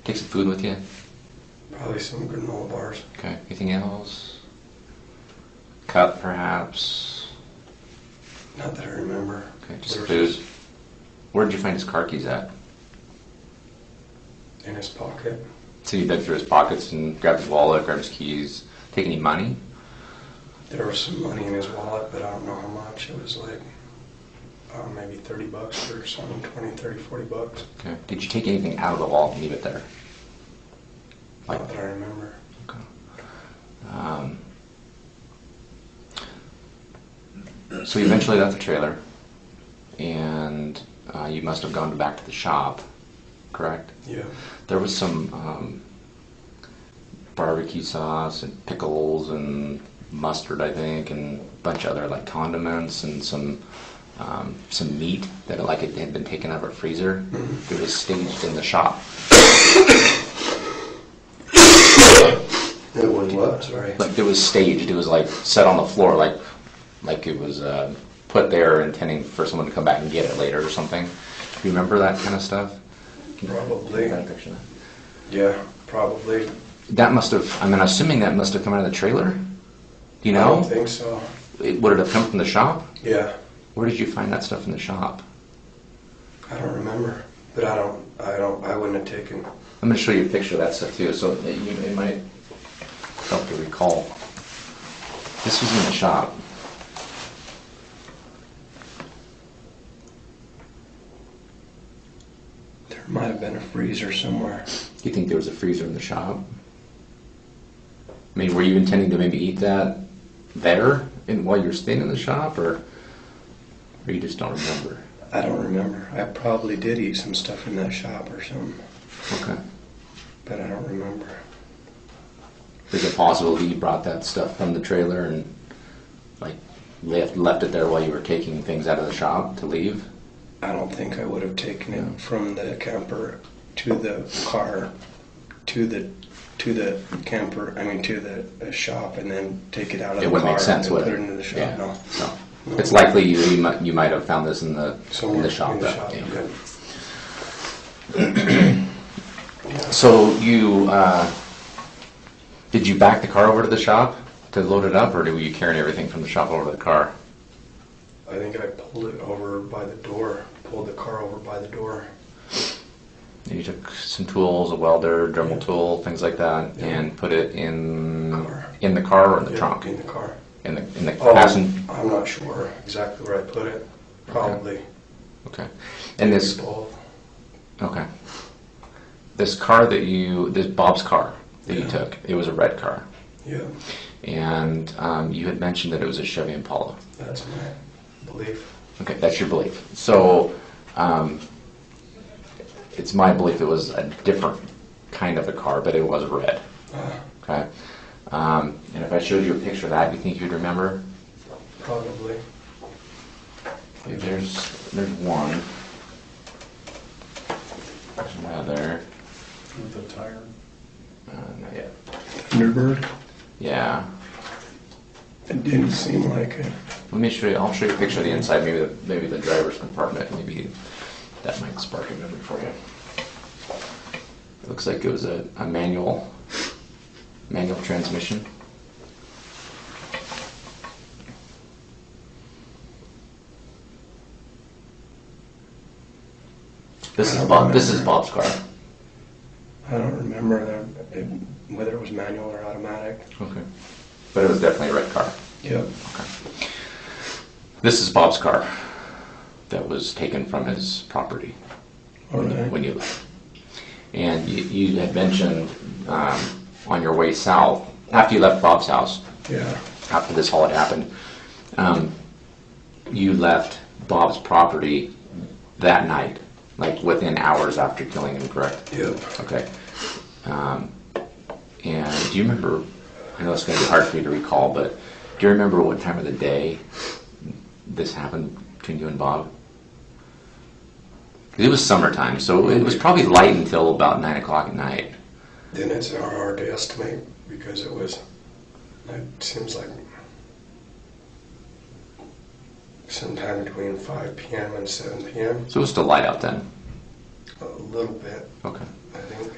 [SPEAKER 2] Take some food with you?
[SPEAKER 3] Probably some granola bars.
[SPEAKER 2] Okay. Anything else? Cup, perhaps?
[SPEAKER 3] Not that I remember.
[SPEAKER 2] Okay, just
[SPEAKER 3] There
[SPEAKER 2] food.
[SPEAKER 3] was
[SPEAKER 2] Where did you find his car keys at?
[SPEAKER 3] in his pocket.
[SPEAKER 2] So you dug through his pockets and grabbed his wallet, grabbed his keys. Take any money?
[SPEAKER 3] There was some money in his wallet, but I don't know how much. It was like Maybe 30 bucks or something, 20, 30, 40 bucks.
[SPEAKER 2] Okay. Did you take anything out of the vault and leave it there?
[SPEAKER 3] Not that I remember.
[SPEAKER 2] Okay. So you eventually left the trailer, and you must have gone back to the shop, correct?
[SPEAKER 3] Yeah.
[SPEAKER 2] There was some barbecue sauce and pickles and mustard, I think, and a bunch of other like condiments and some meat that it had been taken out of a freezer.
[SPEAKER 3] Mm-hmm.
[SPEAKER 2] It was staged in the shop.
[SPEAKER 3] It was what? Sorry.
[SPEAKER 2] Like it was staged. It was like set on the floor, like it was put there intending for someone to come back and get it later or something. Do you remember that kind of stuff?
[SPEAKER 3] Probably.
[SPEAKER 2] Got a picture of that?
[SPEAKER 3] Yeah, probably.
[SPEAKER 2] That must have. I mean, assuming that must have come out of the trailer. Do you
[SPEAKER 3] I
[SPEAKER 2] know?
[SPEAKER 3] don't think so.
[SPEAKER 2] Would it have come from the shop?
[SPEAKER 3] Yeah.
[SPEAKER 2] Where did you find that stuff in the shop?
[SPEAKER 3] I don't remember, but I wouldn't have taken.
[SPEAKER 2] I'm going to show you a picture of that stuff too, so that it might help to recall. This was in the shop.
[SPEAKER 3] There might have been a freezer somewhere.
[SPEAKER 2] Do you think there was a freezer in the shop? I mean, were you intending to maybe eat that there while you were staying in the shop, or you just don't remember?
[SPEAKER 3] I don't remember. I probably did eat some stuff in that shop or something,
[SPEAKER 2] Okay.
[SPEAKER 3] but I don't remember.
[SPEAKER 2] Is it possible that you brought that stuff from the trailer and like left it there while you were taking things out of the shop to leave?
[SPEAKER 3] I don't think I would have taken it from the camper to the car, to the camper. I mean, to the shop, and then take it out of the
[SPEAKER 2] It
[SPEAKER 3] car
[SPEAKER 2] wouldn't make sense,
[SPEAKER 3] and
[SPEAKER 2] would
[SPEAKER 3] put
[SPEAKER 2] it?
[SPEAKER 3] it into the shop.
[SPEAKER 2] Yeah.
[SPEAKER 3] No.
[SPEAKER 2] No. It's likely you might have found this in the shop.
[SPEAKER 3] In the
[SPEAKER 2] though.
[SPEAKER 3] shop.
[SPEAKER 2] Yeah.
[SPEAKER 3] Yeah.
[SPEAKER 2] So you did you back the car over to the shop to load it up, or were you carrying everything from the shop over to the car?
[SPEAKER 3] I think I pulled it over by the door. Pulled the car over by the door.
[SPEAKER 2] And you took some tools, a welder, Dremel tool, things like that,
[SPEAKER 3] Yeah.
[SPEAKER 2] and put it in
[SPEAKER 3] Car.
[SPEAKER 2] in the car or in the
[SPEAKER 3] Yeah,
[SPEAKER 2] trunk?
[SPEAKER 3] in the car.
[SPEAKER 2] In the
[SPEAKER 3] Oh,
[SPEAKER 2] passenger.
[SPEAKER 3] I'm not sure exactly where I put it. Probably.
[SPEAKER 2] Okay. And this
[SPEAKER 3] Both.
[SPEAKER 2] okay. This Bob's car that you took, it was a red car,
[SPEAKER 3] Yeah,
[SPEAKER 2] and you had mentioned that it was a Chevy Impala.
[SPEAKER 3] that's my belief.
[SPEAKER 2] Okay, that's your belief. So, it's my belief it was a different kind of a car, but it was red. Okay. And if I showed you a picture of that, do you think you'd remember?
[SPEAKER 3] Probably.
[SPEAKER 2] Okay, there's one. There's another.
[SPEAKER 4] With the tire.
[SPEAKER 2] Not yet.
[SPEAKER 3] Thunderbird?
[SPEAKER 2] Yeah.
[SPEAKER 3] It didn't seem like it.
[SPEAKER 2] Let me show you. I'll show you a picture of the inside. Maybe the driver's compartment. Maybe that might spark a memory for you. It looks like it was a manual transmission. This is Bob's car.
[SPEAKER 3] I don't remember whether it was manual or automatic.
[SPEAKER 2] Okay. But it was definitely a red car.
[SPEAKER 3] Yep.
[SPEAKER 2] Okay. This is Bob's car that was taken from his property when you left. And you had mentioned on your way south, after you left Bob's house,
[SPEAKER 3] Yeah.
[SPEAKER 2] after this all had happened, you left Bob's property that night, like within hours after killing him, correct?
[SPEAKER 3] Yep.
[SPEAKER 2] Okay. And do you remember, I know it's going to be hard for you to recall, but do you remember what time of the day this happened between you and Bob? 'Cause it was summertime, so it was probably light until about 9 o'clock at night.
[SPEAKER 3] Then it's hard to estimate because it seems like sometime between 5 p.m. and 7 p.m.
[SPEAKER 2] So it was still light out then.
[SPEAKER 3] A little bit,
[SPEAKER 2] Okay.
[SPEAKER 3] I think.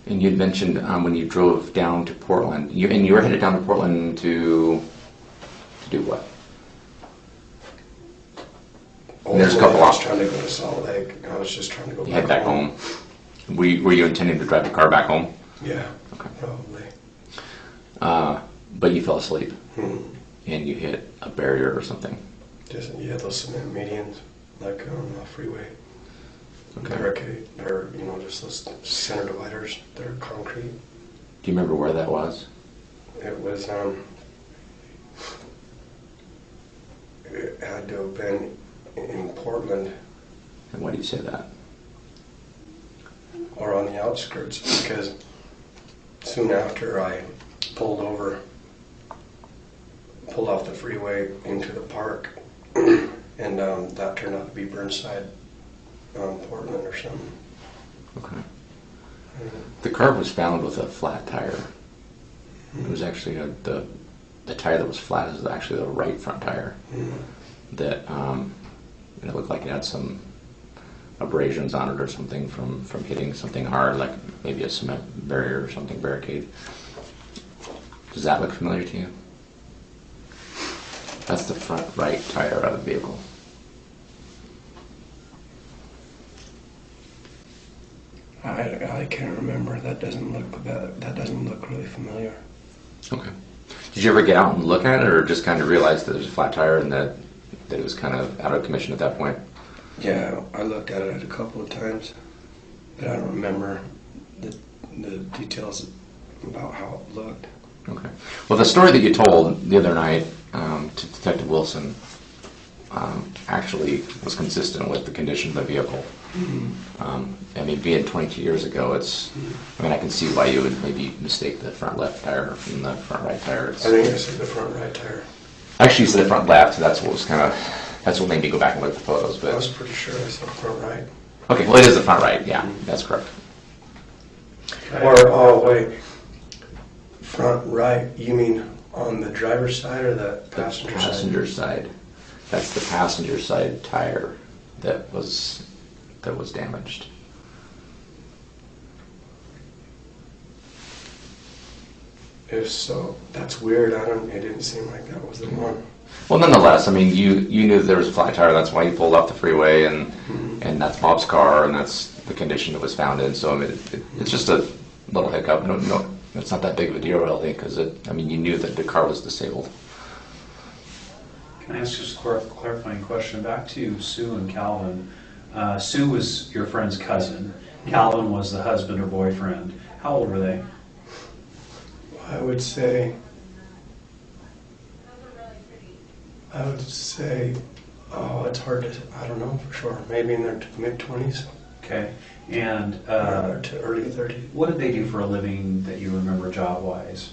[SPEAKER 2] And you'd mentioned when you drove down to Portland, you were headed down to Portland to do what? There's a couple
[SPEAKER 3] I was
[SPEAKER 2] options.
[SPEAKER 3] trying to go to Salt Lake. I was just trying to go
[SPEAKER 2] You head back home. Were you intending to drive the car back home?
[SPEAKER 3] Yeah,
[SPEAKER 2] Okay.
[SPEAKER 3] probably.
[SPEAKER 2] But you fell asleep
[SPEAKER 3] Hmm.
[SPEAKER 2] and you hit a barrier or something.
[SPEAKER 3] Just, yeah, those cement medians. like on a freeway
[SPEAKER 2] Okay.
[SPEAKER 3] barricade, or just those center dividers. They're concrete.
[SPEAKER 2] Do you remember where that was?
[SPEAKER 3] It was it had to have been in Portland
[SPEAKER 2] And why do you say that?
[SPEAKER 3] or on the outskirts, because soon after I pulled off the freeway into the park, and that turned out to be Burnside, Portland or something.
[SPEAKER 2] Okay. The car was found with a flat tire. It was actually the tire that was flat is actually the right front tire. That it looked like it had some abrasions on it or something from hitting something hard, like maybe a cement barrier or something, barricade. Does that look familiar to you? That's the front right tire of the vehicle.
[SPEAKER 3] I can't remember. That doesn't look really familiar.
[SPEAKER 2] Okay. Did you ever get out and look at it, or just kind of realize that there's a flat tire and that it was kind of out of commission at that point?
[SPEAKER 3] Yeah, I looked at it a couple of times, but I don't remember the details about how it looked.
[SPEAKER 2] Okay. Well, the story that you told the other night to Detective Wilson actually was consistent with the condition of the vehicle. I mean, being 22 years ago, I can see why you would maybe mistake the front left tire from the front right tire.
[SPEAKER 3] I think I said the front right tire.
[SPEAKER 2] Actually, you said the front left. That's what made me go back and look at the photos.
[SPEAKER 3] I was
[SPEAKER 2] But
[SPEAKER 3] pretty sure I said front right.
[SPEAKER 2] okay, well, it is the front right. Yeah, that's correct.
[SPEAKER 3] Or, wait. Front right, you mean on the driver's side or the passenger side?
[SPEAKER 2] Passenger side. That's the passenger side tire that was damaged.
[SPEAKER 3] If so, that's weird. It didn't seem like that was the one.
[SPEAKER 2] Well, nonetheless, I mean, you knew that there was a flat tire. That's why you pulled off the freeway, and that's Bob's car, and that's the condition it was found in. So I mean, it's just a little hiccup. No, it's not that big of a deal, really, because you knew that the car was disabled.
[SPEAKER 4] Can I ask just a clarifying question? Back to Sue and Calvin. Sue was your friend's cousin. Calvin was the husband or boyfriend. How old were they?
[SPEAKER 3] I would say, it's hard to, I don't know for sure. Maybe in their mid-20s.
[SPEAKER 4] Okay. And
[SPEAKER 3] To early 30s.
[SPEAKER 4] what did they do for a living that you remember job-wise?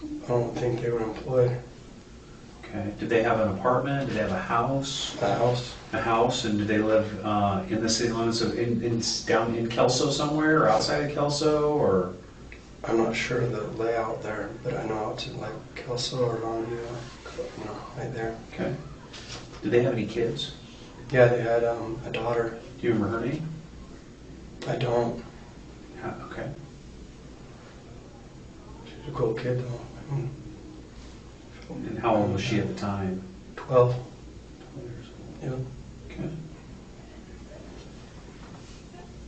[SPEAKER 3] I don't think they were employed.
[SPEAKER 4] Okay. Did they have an apartment? Did they have a house?
[SPEAKER 3] A house.
[SPEAKER 4] A house, and did they live in the city limits of down in Kelso somewhere, or outside of Kelso, or?
[SPEAKER 3] I'm not sure of the layout there, but I know it's in like Kelso or Longview, right there.
[SPEAKER 4] Okay. Did they have any kids?
[SPEAKER 3] Yeah, they had a daughter.
[SPEAKER 4] Do you remember her name?
[SPEAKER 3] I don't.
[SPEAKER 4] Okay.
[SPEAKER 3] She's a cool kid though.
[SPEAKER 4] And how old was she at the time?
[SPEAKER 3] 12.
[SPEAKER 4] 12 years old.
[SPEAKER 3] Yeah.
[SPEAKER 4] Okay.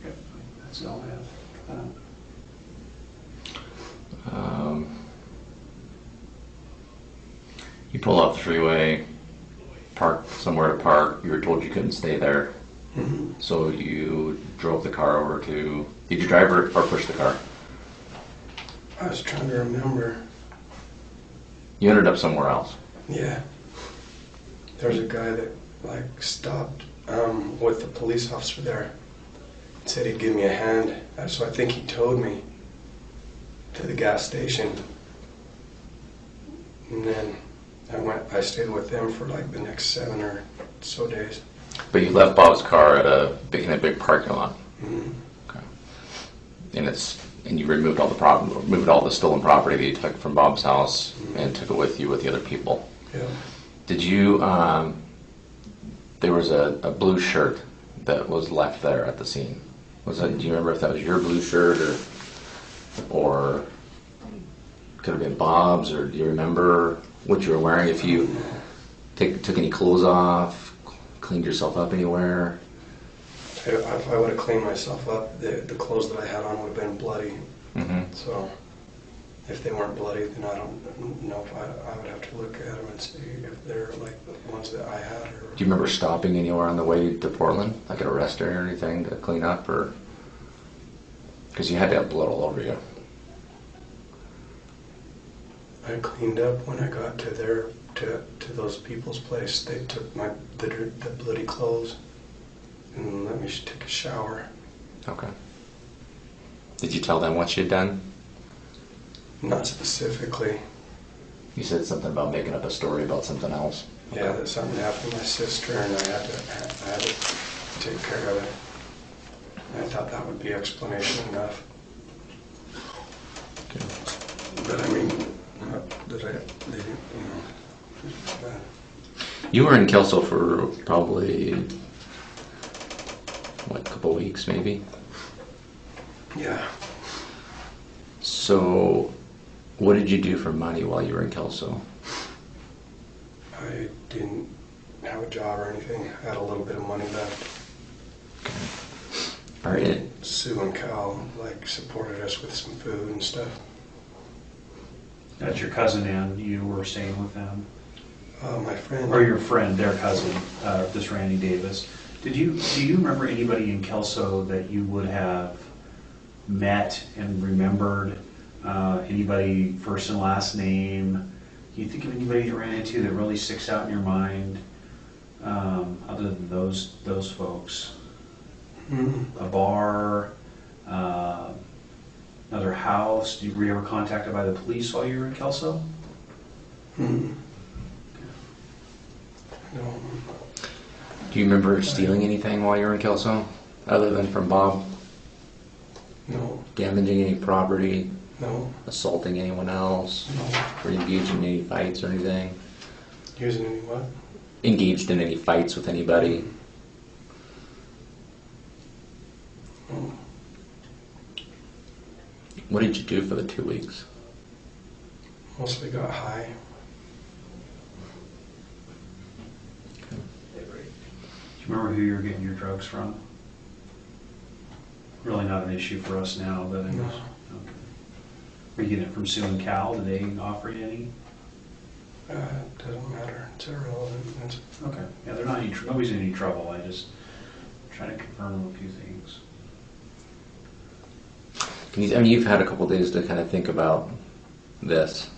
[SPEAKER 4] Okay. That's all I have.
[SPEAKER 2] You pulled off the freeway, parked somewhere to park. You were told you couldn't stay there, so you drove the car over to. Did you drive or push the car?
[SPEAKER 3] I was trying to remember.
[SPEAKER 2] You ended up somewhere else.
[SPEAKER 3] Yeah. There was a guy that stopped with the police officer there. Said he'd give me a hand. So I think he towed me to the gas station. And then I stayed with them for like the next 7 or so days.
[SPEAKER 2] But you left Bob's car in a big parking lot.
[SPEAKER 3] Mm-hmm.
[SPEAKER 2] Okay. And you removed all the stolen property that you took from Bob's house and took it with you with the other people.
[SPEAKER 3] Yeah.
[SPEAKER 2] Did you? There was a blue shirt that was left there at the scene. Do you remember if that was your blue shirt or could have been Bob's, or do you remember what you were wearing? If you took any clothes off, cleaned yourself up anywhere?
[SPEAKER 3] If I would have cleaned myself up, the clothes that I had on would have been bloody.
[SPEAKER 2] Mm-hmm.
[SPEAKER 3] So If they weren't bloody, then I don't know if I would have to look at them and see if they're like the ones that I had. Or...
[SPEAKER 2] Do you remember stopping anywhere on the way to Portland, like at a rest area or anything to clean up, or because you had to have blood all over you?
[SPEAKER 3] I cleaned up when I got to to those people's place. They took the bloody clothes and let me take a shower.
[SPEAKER 2] Okay. Did you tell them what you'd done?
[SPEAKER 3] Not specifically.
[SPEAKER 2] You said something about making up a story about something else.
[SPEAKER 3] Okay. Yeah, that something happened to my sister, and I had to take care of it. And I thought that would be explanation enough.
[SPEAKER 2] Okay.
[SPEAKER 3] But I mean, they didn't, you know.
[SPEAKER 2] You were in Kelso for probably, what, a couple weeks maybe?
[SPEAKER 3] Yeah.
[SPEAKER 2] So, what did you do for money while you were in Kelso?
[SPEAKER 3] I didn't have a job or anything. I had a little bit of money left.
[SPEAKER 2] Okay. All right.
[SPEAKER 3] Sue and Cal supported us with some food and stuff.
[SPEAKER 4] That's your cousin, and you were staying with them?
[SPEAKER 3] My friend.
[SPEAKER 4] Or your friend, their cousin, this Randy Davis. Do you remember anybody in Kelso that you would have met and remembered? Anybody first and last name? Can you think of anybody you ran into that really sticks out in your mind, other than those folks?
[SPEAKER 3] Mm-hmm.
[SPEAKER 4] A bar, another house? Were you ever contacted by the police while you were in Kelso?
[SPEAKER 3] Mm-hmm. No.
[SPEAKER 2] Do you remember stealing anything while you were in Kelso, other than from Bob?
[SPEAKER 3] No.
[SPEAKER 2] Damaging any property?
[SPEAKER 3] No.
[SPEAKER 2] Assaulting anyone else?
[SPEAKER 3] No.
[SPEAKER 2] Or engaged in any fights or anything?
[SPEAKER 3] Using any what?
[SPEAKER 2] Engaged in any fights with anybody?
[SPEAKER 3] No.
[SPEAKER 2] What did you do for the 2 weeks?
[SPEAKER 3] Mostly got high.
[SPEAKER 4] Do you remember who you were getting your drugs from? Really not an issue for us now, but I guess.
[SPEAKER 3] No.
[SPEAKER 4] Okay. Were you getting it from Sue and Cal? Did they offer you any?
[SPEAKER 3] Doesn't matter. It's irrelevant.
[SPEAKER 4] Okay. Yeah, they're not nobody's in any trouble. I just trying to confirm a few things.
[SPEAKER 2] I mean, you've had a couple days to kind of think about this.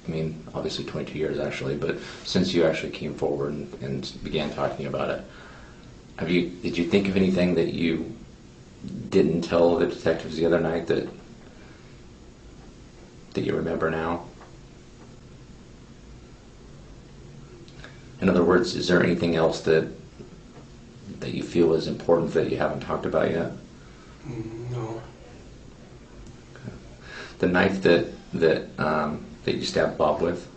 [SPEAKER 2] I mean, obviously 22 years actually, but since you actually came forward and began talking about it, did you think of anything that you didn't tell the detectives the other night that you remember now? In other words, is there anything else that you feel is important that you haven't talked about yet?
[SPEAKER 3] No.
[SPEAKER 2] Okay. The knife that you stabbed Bob with?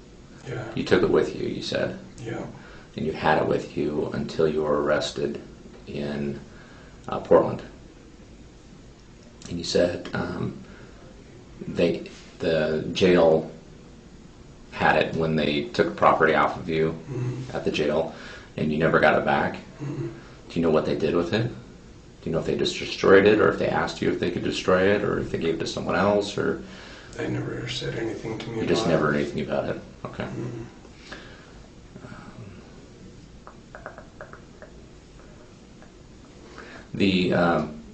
[SPEAKER 3] Yeah.
[SPEAKER 2] You took it with you, you said?
[SPEAKER 3] Yeah.
[SPEAKER 2] And you had it with you until you were arrested in Portland. And you said the jail had it when they took property off of you at the jail, and you never got it back. Do you know what they did with it? Do you know if they just destroyed it, or if they asked you if they could destroy it, or if they gave it to someone else, or?
[SPEAKER 3] They never said anything to me about it.
[SPEAKER 2] You just never heard anything about it? Okay.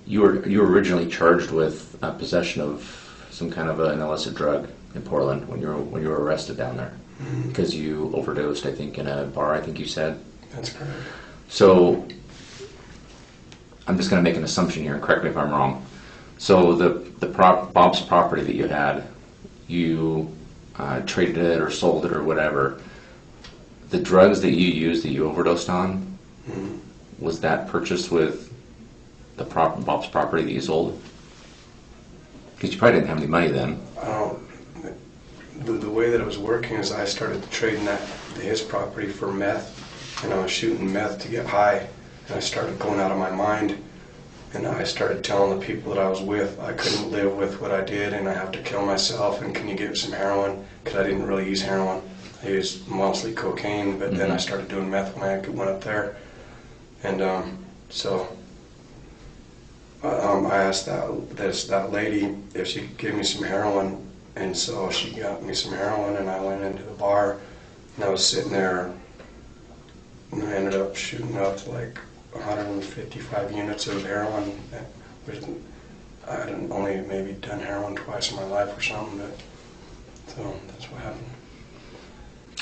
[SPEAKER 2] You were originally charged with possession of some kind of an illicit drug in Portland when you were arrested down there because you overdosed, I think, in a bar. I think you said.
[SPEAKER 3] That's correct.
[SPEAKER 2] So I'm just going to make an assumption here, and correct me if I'm wrong. So Bob's property that you had, you traded it or sold it or whatever. The drugs that you used that you overdosed on, was that purchased with Bob's property that you sold? Because you probably didn't have any money then.
[SPEAKER 3] The way that it was working is I started trading his property for meth, and I was shooting meth to get high, and I started going out of my mind, and I started telling the people that I was with I couldn't live with what I did, and I have to kill myself, and can you give me some heroin? Because I didn't really use heroin. I used mostly cocaine, but then I started doing meth when I went up there, and I asked that lady if she could give me some heroin, And so she got me some heroin, and I went into the bar, and I was sitting there, and I ended up shooting up like 155 units of heroin. Which I had only maybe done heroin twice in my life or something, but so that's what happened.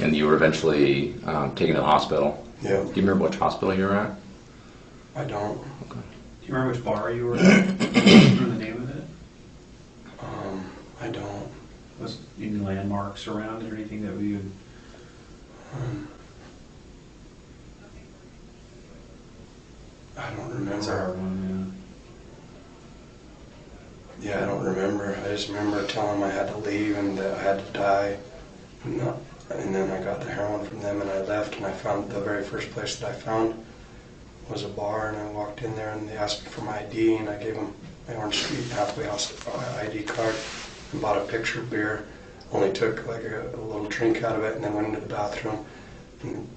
[SPEAKER 2] And you were eventually taken to the hospital.
[SPEAKER 3] Yeah.
[SPEAKER 2] Do you remember which hospital you were at?
[SPEAKER 3] I don't.
[SPEAKER 2] Okay.
[SPEAKER 4] Do you remember which bar you were at? Do you remember the name of it?
[SPEAKER 3] I don't.
[SPEAKER 4] Was any landmarks around it or anything that we would...
[SPEAKER 3] I don't
[SPEAKER 4] That's a hard
[SPEAKER 3] remember.
[SPEAKER 4] one,
[SPEAKER 3] Yeah, I don't remember. I just remember telling them I had to leave and that I had to die. And then I got the heroin from them and I left, and I found the very first place that I found was a bar, and I walked in there and they asked me for my ID, and I gave them my Orange Street Halfway House ID card and bought a picture of beer. Only took like a little drink out of it and then went into the bathroom and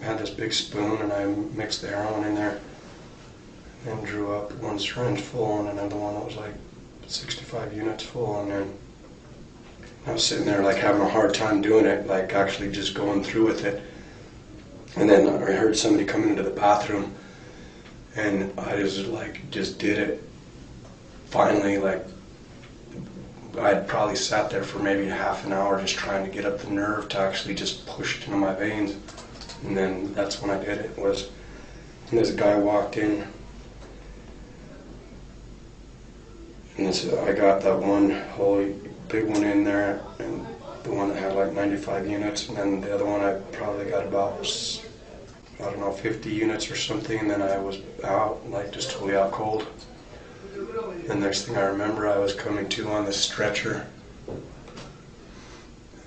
[SPEAKER 3] had this big spoon, and I mixed the heroin in there and drew up one syringe full and another one that was like 65 units full, and then I was sitting there like having a hard time doing it, like actually just going through with it. And then I heard somebody coming into the bathroom, and I just did it. Finally, like I'd probably sat there for maybe half an hour just trying to get up the nerve to actually just push it into my veins. And then that's when I did it. And this guy walked in, and I got that one whole big one in there, and the one that had like 95 units, and then the other one I probably got about, I don't know, 50 units or something, and then I was out, like just totally out cold. The next thing I remember, I was coming to on this stretcher,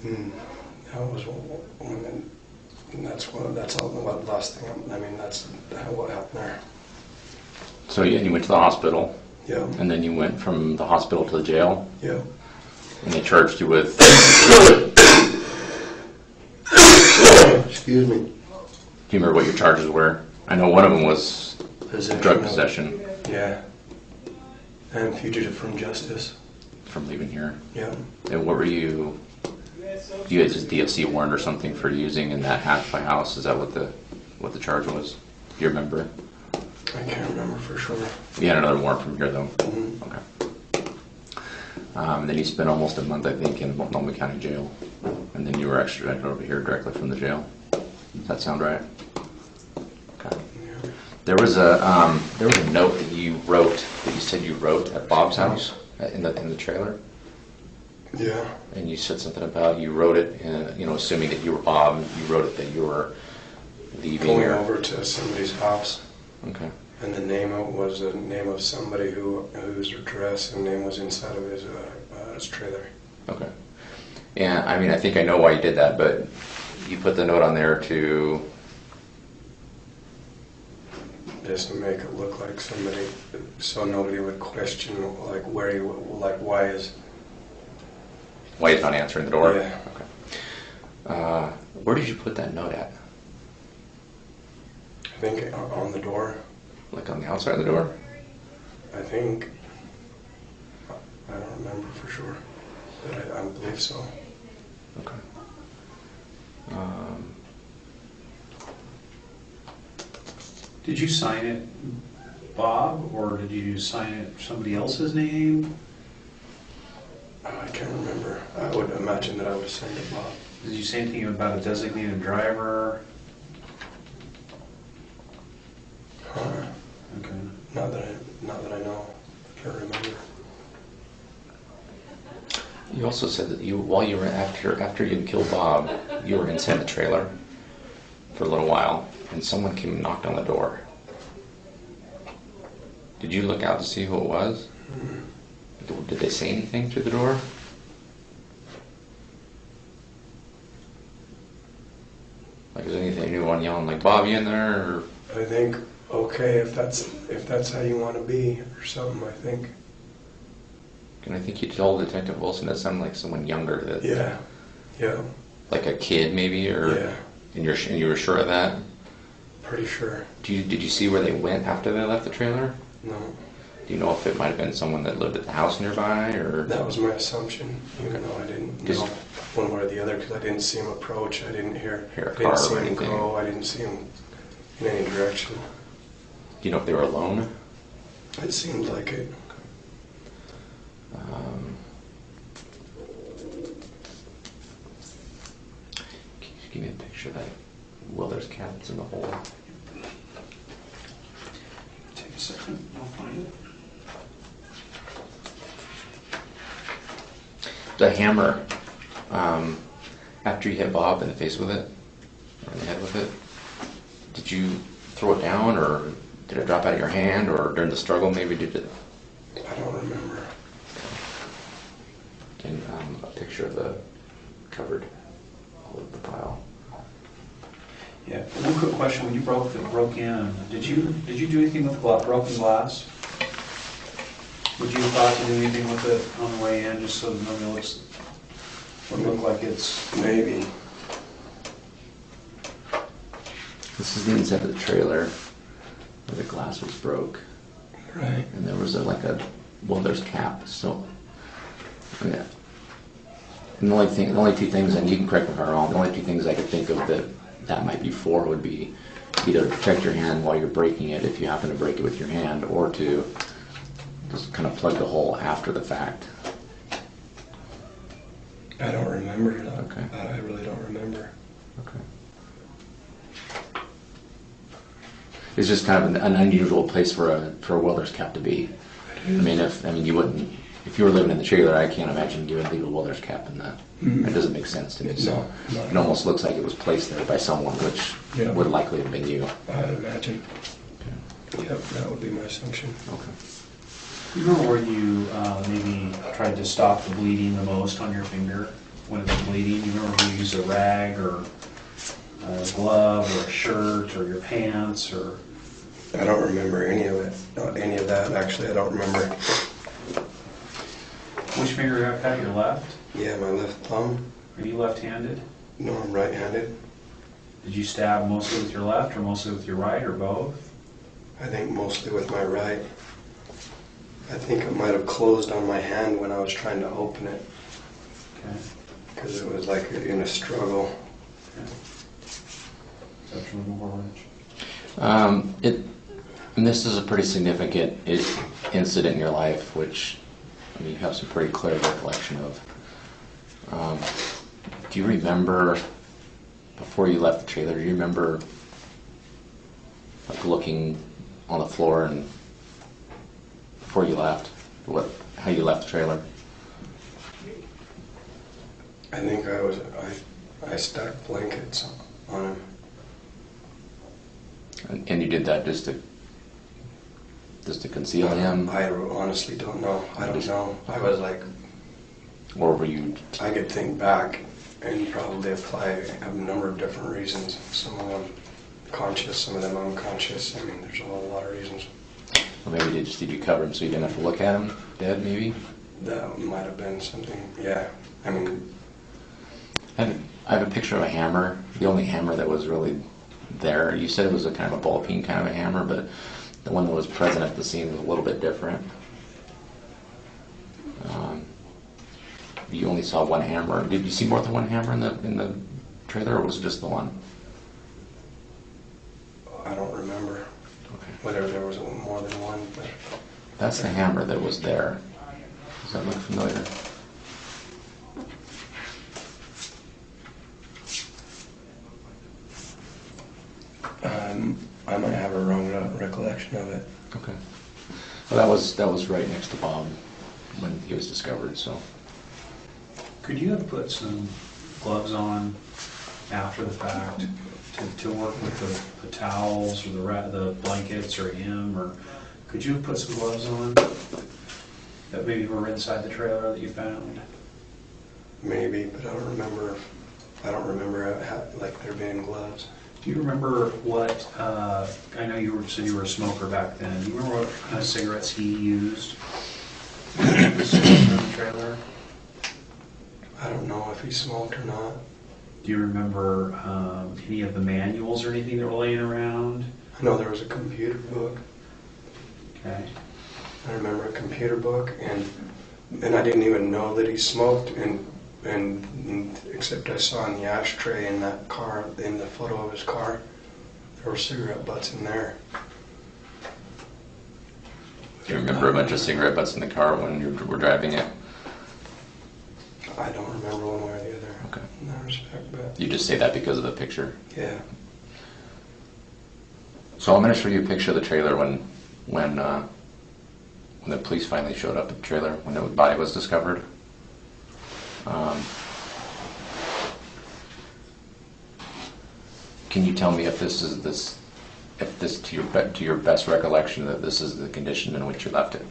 [SPEAKER 3] and that was that's all the last thing. I mean, that's what happened there.
[SPEAKER 2] So you went to the hospital.
[SPEAKER 3] Yeah.
[SPEAKER 2] And then you went from the hospital to the jail.
[SPEAKER 3] Yeah.
[SPEAKER 2] And they charged you with...
[SPEAKER 3] Excuse me.
[SPEAKER 2] Do you remember what your charges were? I know one of them was drug possession.
[SPEAKER 3] Yeah. And fugitive from justice.
[SPEAKER 2] From leaving here.
[SPEAKER 3] Yeah.
[SPEAKER 2] And what were you... You had just DFC warrant or something for using in that halfway house? Is that what the charge was? Do you remember?
[SPEAKER 3] I can't remember for sure.
[SPEAKER 2] You had another warrant from here, though?
[SPEAKER 3] Mm-hmm.
[SPEAKER 2] Okay. Then you spent almost a month, I think, in Multnomah County Jail. And then you were extradited over here directly from the jail. Does that sound right? Okay.
[SPEAKER 3] Yeah.
[SPEAKER 2] There was a note that you wrote, that you said you wrote at Bob's house in the trailer.
[SPEAKER 3] Yeah.
[SPEAKER 2] And you said something about you wrote it, assuming that you were Bob, you wrote it that you were leaving.
[SPEAKER 3] Going over to somebody's house.
[SPEAKER 2] Okay.
[SPEAKER 3] And the name was the name of somebody whose address and name was inside of his trailer.
[SPEAKER 2] Okay. And I mean, I think I know why you did that, but you put the note on there to...
[SPEAKER 3] Just to make it look like somebody, so nobody would question like where he, like why
[SPEAKER 2] Why he's not answering the door?
[SPEAKER 3] Yeah.
[SPEAKER 2] Okay. Where did you put that note at?
[SPEAKER 3] I think on the door.
[SPEAKER 2] Like on the outside of the door?
[SPEAKER 3] I think. I don't remember for sure, but I believe so.
[SPEAKER 2] Okay.
[SPEAKER 4] Did you sign it, Bob, or did you sign it somebody else's name?
[SPEAKER 3] I can't remember. I would imagine that I would have sent it Bob.
[SPEAKER 4] Did you say anything about a designated driver? Okay.
[SPEAKER 3] Not that I know. I can't remember.
[SPEAKER 2] You also said that while you were after you had killed Bob, you were inside the trailer for a little while, and someone came and knocked on the door. Did you look out to see who it was? Mm-hmm. Did they say anything through the door? Like, is anyone yelling like, "Bob, you in there?" Or...
[SPEAKER 3] I think okay if that's how you want to be or something. I think.
[SPEAKER 2] And I think you told Detective Wilson that sounded like someone younger. That
[SPEAKER 3] Yeah.
[SPEAKER 2] Like a kid, maybe, or
[SPEAKER 3] yeah.
[SPEAKER 2] And you were sure of that?
[SPEAKER 3] Pretty sure.
[SPEAKER 2] Did you see where they went after they left the trailer?
[SPEAKER 3] No.
[SPEAKER 2] Do you know if it might have been someone that lived at the house nearby, or?
[SPEAKER 3] That was my assumption, even though I didn't know one way or the other, because I didn't see him approach, I didn't hear
[SPEAKER 2] Hear a
[SPEAKER 3] I didn't
[SPEAKER 2] car
[SPEAKER 3] see
[SPEAKER 2] or
[SPEAKER 3] him
[SPEAKER 2] anything.
[SPEAKER 3] go, I didn't see him in any direction.
[SPEAKER 2] Do you know if they were alone?
[SPEAKER 3] It seemed like it.
[SPEAKER 2] Give me a picture of that. Well, there's cats in the hole.
[SPEAKER 4] Take a second, I'll find it.
[SPEAKER 2] The hammer, after you hit Bob in the face with it, or in the head with it, did you throw it down, or did it drop out of your hand, or during the struggle maybe did it?
[SPEAKER 3] I don't remember.
[SPEAKER 2] And a picture of the covered of the pile.
[SPEAKER 4] Yeah, one quick question, when you broke in, did you do anything with broken glass? Would you have thought to do anything with it on the way in, just so that nobody would look like it's...
[SPEAKER 3] Maybe.
[SPEAKER 2] This is the inside of the trailer where the glass was broke.
[SPEAKER 3] Right.
[SPEAKER 2] And there was welder's cap, so, yeah. And the only two things, and you can correct me if I'm wrong, the only two things I could think of that might be for would be either to protect your hand while you're breaking it, if you happen to break it with your hand, or to just kind of plug the hole after the fact.
[SPEAKER 3] I don't remember.
[SPEAKER 2] Okay.
[SPEAKER 3] I really don't remember.
[SPEAKER 2] Okay. It's just kind of an unusual place for a welder's cap to be. You wouldn't, if you were living in the trailer, I can't imagine you would leave a welder's cap in that.
[SPEAKER 3] Mhm.
[SPEAKER 2] It doesn't make sense to me. So
[SPEAKER 3] No.
[SPEAKER 2] it almost looks like it was placed there by someone, which
[SPEAKER 3] Yeah.
[SPEAKER 2] would likely have been you.
[SPEAKER 3] I'd imagine. Yep, that would be my assumption.
[SPEAKER 2] Okay.
[SPEAKER 4] You remember where you maybe tried to stop the bleeding the most on your finger when it was bleeding? You remember if you used a rag or a glove or a shirt or your pants or...
[SPEAKER 3] I don't remember any of it. Not any of that, actually. I don't remember.
[SPEAKER 4] Which finger you have cut? Your left?
[SPEAKER 3] Yeah, my left thumb.
[SPEAKER 4] Are you left-handed?
[SPEAKER 3] No, I'm right-handed.
[SPEAKER 4] Did you stab mostly with your left or mostly with your right or both?
[SPEAKER 3] I think mostly with my right. I think it might have closed on my hand when I was trying to open it,
[SPEAKER 4] Okay.
[SPEAKER 3] because it was like in a struggle.
[SPEAKER 4] Okay. Is that what you're looking for, Rich?
[SPEAKER 2] And this is a pretty significant incident in your life, which you have some pretty clear recollection of. Do you remember, before you left the trailer, do you remember like looking on the floor and before you left, how you left the trailer?
[SPEAKER 3] I think I stacked blankets on him.
[SPEAKER 2] And you did that just to conceal him?
[SPEAKER 3] I honestly don't know. I don't know. I was like,
[SPEAKER 2] Or were you...
[SPEAKER 3] I could think back and probably apply a number of different reasons. Some of them conscious, some of them unconscious. I mean, there's a whole lot of reasons.
[SPEAKER 2] Or maybe did you cover him so you didn't have to look at him dead, maybe?
[SPEAKER 3] That might have been something, yeah. I mean,
[SPEAKER 2] I have a picture of a hammer, the only hammer that was really there. You said it was a kind of a ball peen kind of a hammer, but the one that was present at the scene was a little bit different. You only saw one hammer. Did you see more than one hammer in the trailer, or was it just the one?
[SPEAKER 3] I don't remember
[SPEAKER 2] Okay.
[SPEAKER 3] whether there was more than one, but
[SPEAKER 2] That's the hammer that was there. Does that look familiar?
[SPEAKER 3] I might have a wrong recollection of it.
[SPEAKER 2] Okay. Well, that was right next to Bob when he was discovered. So.
[SPEAKER 4] Could you have put some gloves on after the fact to work with the towels or the blankets or him, or could you have put some gloves on that maybe were inside the trailer that you found?
[SPEAKER 3] Maybe, but I don't remember. Like there being gloves.
[SPEAKER 4] Do you remember what, I know you said you were a smoker back then. Do you remember what kind of cigarettes he used in the trailer?
[SPEAKER 3] I don't know if he smoked or not.
[SPEAKER 4] Do you remember any of the manuals or anything that were laying around?
[SPEAKER 3] I know there was a computer book.
[SPEAKER 4] Okay.
[SPEAKER 3] I remember a computer book, and I didn't even know that he smoked, and except I saw in the ashtray in that car, in the photo of his car, there were cigarette butts in there.
[SPEAKER 2] Do you remember a bunch of cigarette butts in the car when you were driving it?
[SPEAKER 3] I don't remember one way or the other.
[SPEAKER 2] Okay.
[SPEAKER 3] In that respect, but
[SPEAKER 2] You just say that because of the picture.
[SPEAKER 3] yeah.
[SPEAKER 2] So I'm going to show you a picture of the trailer when the police finally showed up at the trailer, when the body was discovered. Can you tell me if this to your best recollection that this is the condition in which you left it?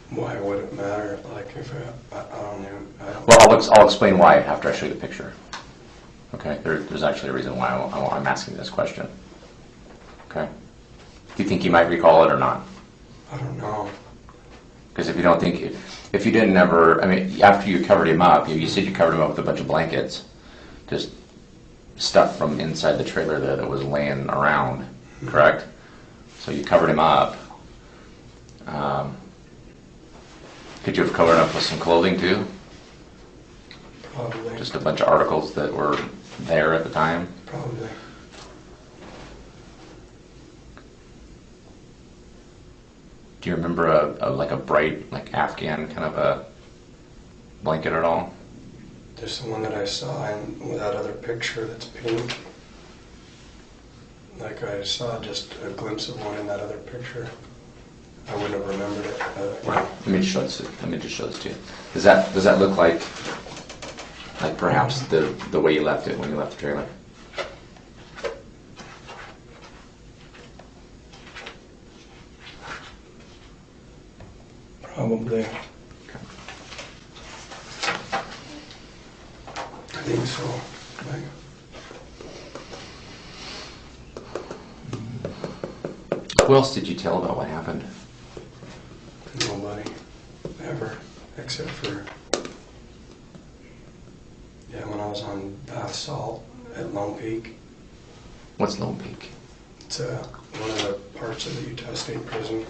[SPEAKER 3] Why would it matter? Like if I don't know.
[SPEAKER 2] Well, I'll explain why after I show you the picture. Okay, there's actually a reason why I'm asking this question. Okay, do you think you might recall it or not?
[SPEAKER 3] I don't know.
[SPEAKER 2] Because if you don't think, if you didn't ever, I mean, after you covered him up, you said you covered him up with a bunch of blankets, just stuff from inside the trailer there that was laying around, correct? So you covered him up. Could you have covered him up with some clothing too?
[SPEAKER 3] Probably.
[SPEAKER 2] Just a bunch of articles that were there at the time?
[SPEAKER 3] Probably.
[SPEAKER 2] Do you remember a bright, like Afghan kind of a blanket at all?
[SPEAKER 3] Just the one that I saw in that other picture that's pink. Like I saw just a glimpse of one in that other picture. I wouldn't have remembered it.
[SPEAKER 2] Let me just show this. Let me just show this to you. Does that look like perhaps the way you left it when you left the trailer?
[SPEAKER 3] Probably. I think so. Like,
[SPEAKER 2] Who else did you tell about what happened?
[SPEAKER 3] nobody ever, except for when I was on bath salt at Lone Peak.
[SPEAKER 2] What's Lone Peak?
[SPEAKER 3] It's one of the parts of the Utah State Prison.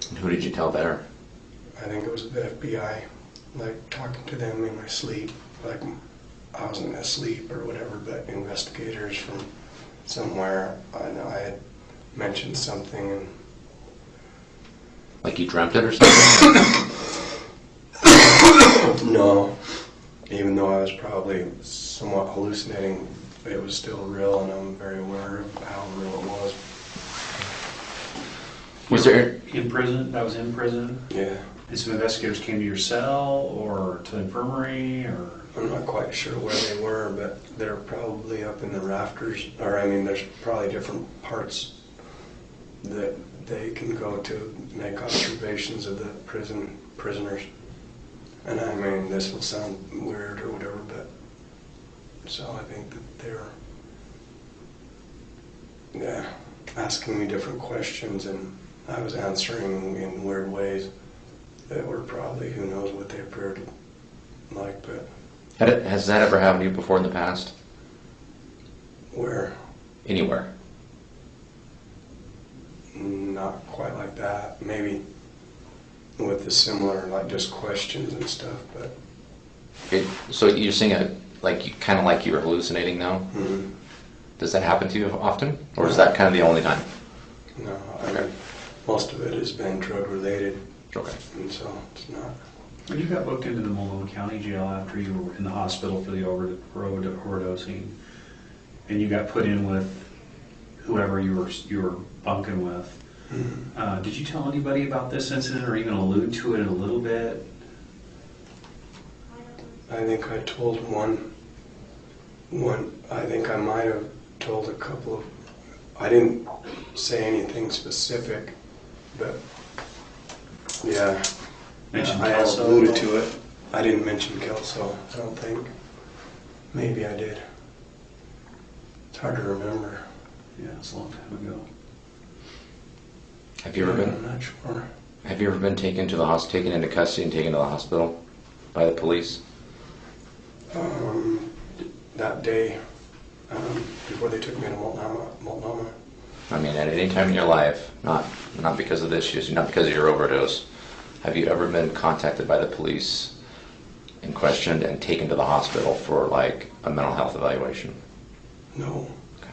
[SPEAKER 2] And who did you tell there?
[SPEAKER 3] I think it was the FBI, like talking to them in my sleep, like I wasn't asleep or whatever, but investigators from somewhere, I know I had mentioned something and
[SPEAKER 2] Like you dreamt it or something?
[SPEAKER 3] no, even though I was probably somewhat hallucinating, it was still real and I'm very aware of how real it was.
[SPEAKER 2] Was there?
[SPEAKER 4] In prison? That was in prison?
[SPEAKER 3] Yeah,
[SPEAKER 4] And some investigators came to your cell or to the infirmary or?
[SPEAKER 3] I'm not quite sure where they were, but they're probably up in the rafters, or I mean, there's probably different parts that they can go to make observations of the prisoners. And I mean, this will sound weird or whatever, but so I think that they're, asking me different questions, and I was answering in weird ways that were probably, who knows what they appeared like, but
[SPEAKER 2] Has that ever happened to you before in the past?
[SPEAKER 3] where?
[SPEAKER 2] Anywhere?
[SPEAKER 3] Not quite like that. Maybe with the similar, like just questions and stuff, but
[SPEAKER 2] So you're saying kind of like you were hallucinating now?
[SPEAKER 3] mm,
[SPEAKER 2] Does that happen to you often? Or is that kind of the only time?
[SPEAKER 3] no, I mean, most of it has been drug related,
[SPEAKER 2] Okay.
[SPEAKER 3] and so it's not.
[SPEAKER 4] When you got booked into the Malone County Jail after you were in the hospital for the overdosing, and you got put in with whoever you were bunking with, did you tell anybody about this incident or even allude to it a little bit?
[SPEAKER 3] I think I told one, I think I might have told a couple of, I didn't say anything specific, but yeah,
[SPEAKER 4] Mentioned
[SPEAKER 3] I
[SPEAKER 4] Kelso?
[SPEAKER 3] alluded to it. I didn't mention Kelso, I don't think. Maybe I did. It's hard to remember.
[SPEAKER 4] Yeah, it's a long time ago.
[SPEAKER 2] Have you ever
[SPEAKER 3] I'm
[SPEAKER 2] been?
[SPEAKER 3] not sure.
[SPEAKER 2] Have you ever been taken into custody and taken to the hospital by the police?
[SPEAKER 3] That day, before they took me to Multnomah,
[SPEAKER 2] I mean, at any time in your life, not because of this issue, not because of your overdose, have you ever been contacted by the police and questioned and taken to the hospital for like a mental health evaluation?
[SPEAKER 3] No.
[SPEAKER 2] Okay.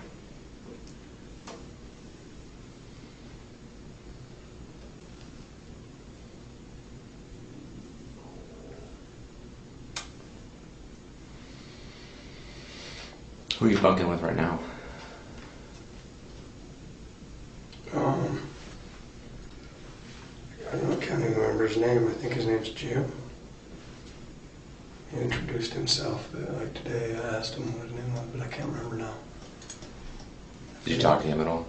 [SPEAKER 2] Who are you bunking with right now?
[SPEAKER 3] I can't even remember his name. I think his name's Jim. He introduced himself, but like today I asked him what his name was, but I can't remember now.
[SPEAKER 2] Did you talk to him at all?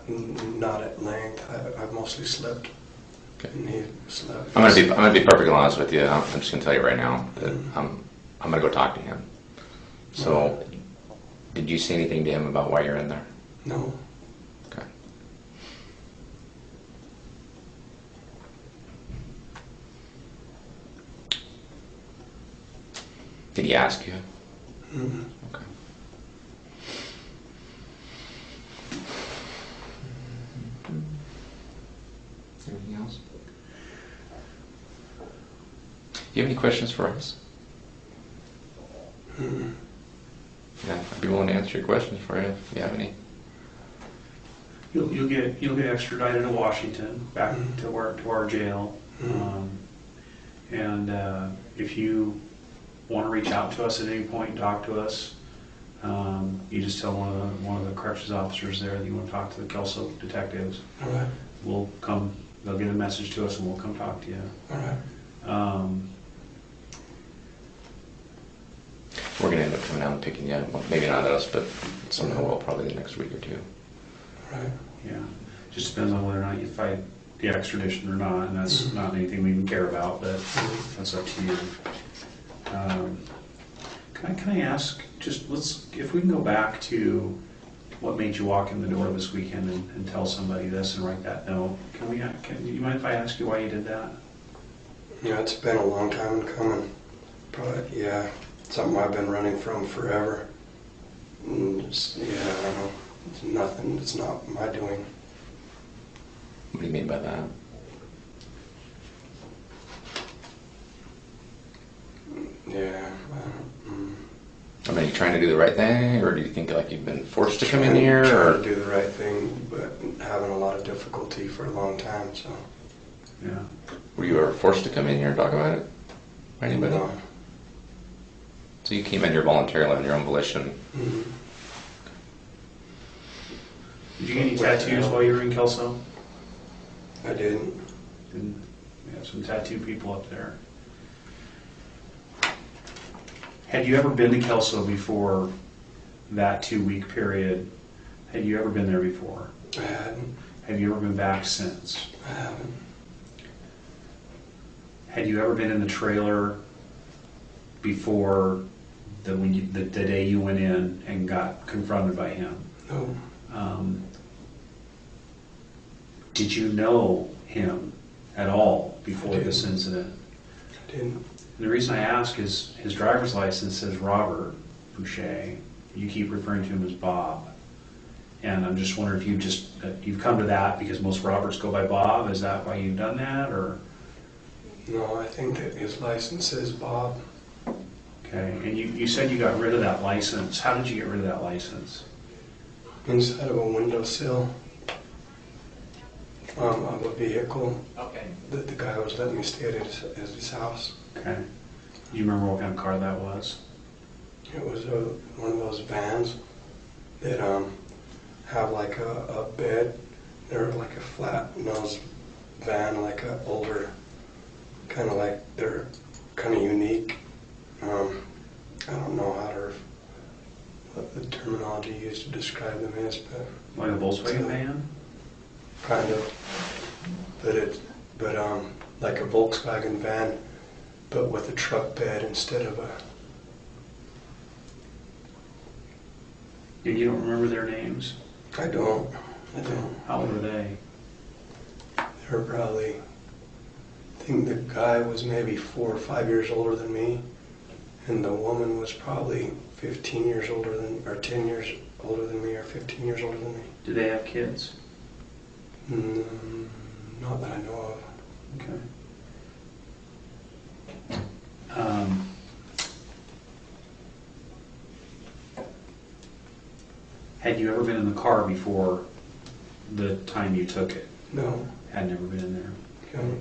[SPEAKER 3] Not at length. I've mostly slept.
[SPEAKER 2] Okay.
[SPEAKER 3] And he slept.
[SPEAKER 2] I'm gonna be perfectly honest with you. I'm just gonna tell you right now that I'm gonna go talk to him. So, did you say anything to him about why you're in there?
[SPEAKER 3] No.
[SPEAKER 2] Okay. Did he ask you?
[SPEAKER 3] Mm-hmm.
[SPEAKER 2] Okay. Anything else? Do you have any questions for us?
[SPEAKER 3] Mm-hmm.
[SPEAKER 2] Yeah, I'd be willing to answer your questions for you if you have any.
[SPEAKER 4] You'll get extradited to Washington, back to our jail. And if you want to reach out to us at any point and talk to us, you just tell one of the corrections officers there that you want to talk to the Kelso detectives.
[SPEAKER 3] All right.
[SPEAKER 4] We'll come. They'll get a message to us, and we'll come talk to you.
[SPEAKER 3] All right.
[SPEAKER 2] We're going to end up coming down and picking you up. Well, maybe not us, but somehow will probably the next week or two.
[SPEAKER 3] All right.
[SPEAKER 4] Yeah. Just depends on whether or not you fight the extradition or not, and that's not anything we even care about, but that's up to you. Can I ask, if we can go back to what made you walk in the door this weekend and tell somebody this and write that note? Can you mind if I ask you why you did that?
[SPEAKER 3] Yeah, it's been a long time in coming, but yeah, something I've been running from forever. And I don't know. It's nothing. It's not my doing.
[SPEAKER 2] What do you mean by that?
[SPEAKER 3] Yeah.
[SPEAKER 2] I mean, are you trying to do the right thing, or do you think like you've been forced to come in
[SPEAKER 3] Trying
[SPEAKER 2] here?
[SPEAKER 3] to
[SPEAKER 2] Or?
[SPEAKER 3] do the right thing, but having a lot of difficulty for a long time. So.
[SPEAKER 4] Yeah.
[SPEAKER 2] Were you ever forced to come in here and talk about it? By anybody?
[SPEAKER 3] No.
[SPEAKER 2] So you came in here voluntarily on your own volition.
[SPEAKER 3] Mm-hmm.
[SPEAKER 4] Did you get any tattoos while you were in Kelso?
[SPEAKER 3] I didn't.
[SPEAKER 4] Didn't. We have some tattoo people up there. Had you ever been to Kelso before that 2-week period? Had you ever been there before?
[SPEAKER 3] I hadn't.
[SPEAKER 4] Have you ever been back since?
[SPEAKER 3] I haven't.
[SPEAKER 4] Had you ever been in the trailer before the day you went in and got confronted by him?
[SPEAKER 3] No.
[SPEAKER 4] Did you know him at all before
[SPEAKER 3] I
[SPEAKER 4] this
[SPEAKER 3] didn't.
[SPEAKER 4] incident?
[SPEAKER 3] I didn't.
[SPEAKER 4] And the reason I ask is his driver's license says Robert Boucher. You keep referring to him as Bob. And I'm just wondering if you've come to that because most Roberts go by Bob. Is that why you've done that, or?
[SPEAKER 3] No, I think that his license says Bob.
[SPEAKER 4] Okay, and you said you got rid of that license. How did you get rid of that license?
[SPEAKER 3] Inside of a windowsill of a vehicle.
[SPEAKER 4] Okay.
[SPEAKER 3] That the guy was letting me stay at his house.
[SPEAKER 4] Okay. Do you remember what kind of car that was?
[SPEAKER 3] It was one of those vans that have like a bed. They're like a flat nose van, like a older, kind of like they're kind of unique. I don't know what the terminology used to describe them is, but
[SPEAKER 4] Like a Volkswagen van?
[SPEAKER 3] kind of. But like a Volkswagen van, but with a truck bed instead of a.
[SPEAKER 4] You don't remember their names?
[SPEAKER 3] I don't.
[SPEAKER 4] How old were they?
[SPEAKER 3] They were probably. I think the guy was maybe 4 or 5 years older than me, and the woman was probably 15 years older than, or 10 years older than me or 15 years older than me.
[SPEAKER 4] Do they have kids?
[SPEAKER 3] Not that I know of.
[SPEAKER 4] Okay. Had you ever been in the car before the time you took it?
[SPEAKER 3] No.
[SPEAKER 4] Had never been in there.
[SPEAKER 3] Okay.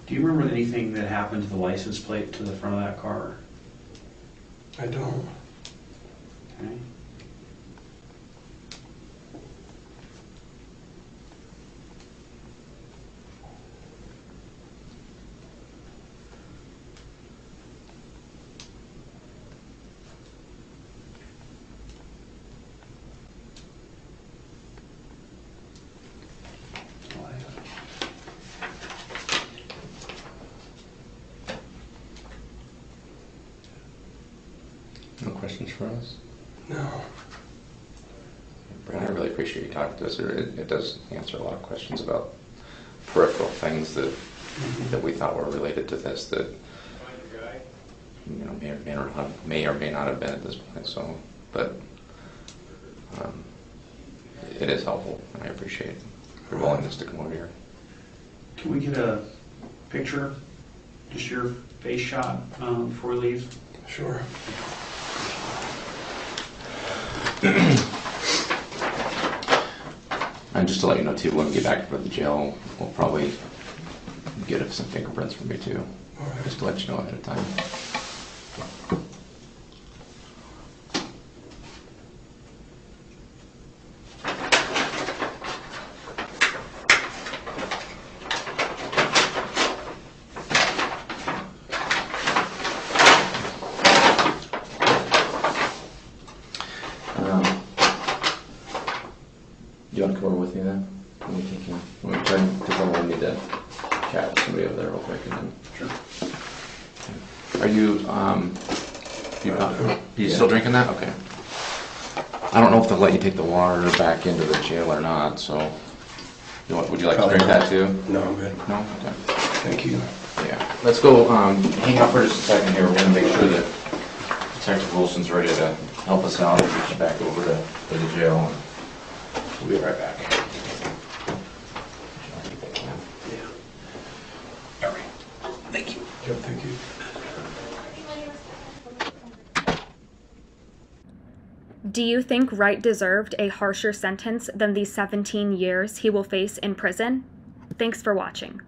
[SPEAKER 4] Do you remember anything that happened to the license plate to the front of that car?
[SPEAKER 3] I don't.
[SPEAKER 4] Okay.
[SPEAKER 2] No questions for us?
[SPEAKER 3] No.
[SPEAKER 2] Brent, I really appreciate you talking to us. It does answer a lot of questions about peripheral things that we thought were related to this that may or may not have been at this point. So, but it is helpful, and I appreciate your willingness to come over here.
[SPEAKER 4] Can we get a picture, just your face shot before we leave?
[SPEAKER 3] Sure.
[SPEAKER 2] And just to let you know too, when we get back from the jail, we'll probably get some fingerprints from you too.
[SPEAKER 3] All right.
[SPEAKER 2] Just to let you know ahead of time. Do you want to come over with me then? Let me take you. Let me turn, because I'm going to need to chat with somebody over there real quick and then.
[SPEAKER 4] Sure.
[SPEAKER 2] Are you still drinking that? Okay. I don't know if they'll let you take the water back into the jail or not, so. Would you like to drink that too?
[SPEAKER 3] No, I'm good.
[SPEAKER 2] No? Okay.
[SPEAKER 3] Thank you.
[SPEAKER 2] Yeah. Let's go, hang out for just a second here. We're gonna make sure that Detective Wilson's ready to help us out and get you back over to the jail. And we'll be right back.
[SPEAKER 3] Yeah.
[SPEAKER 2] All right. Thank you.
[SPEAKER 3] Yep, thank you.
[SPEAKER 1] Do you think Wright deserved a harsher sentence than the 17 years he will face in prison? Thanks for watching.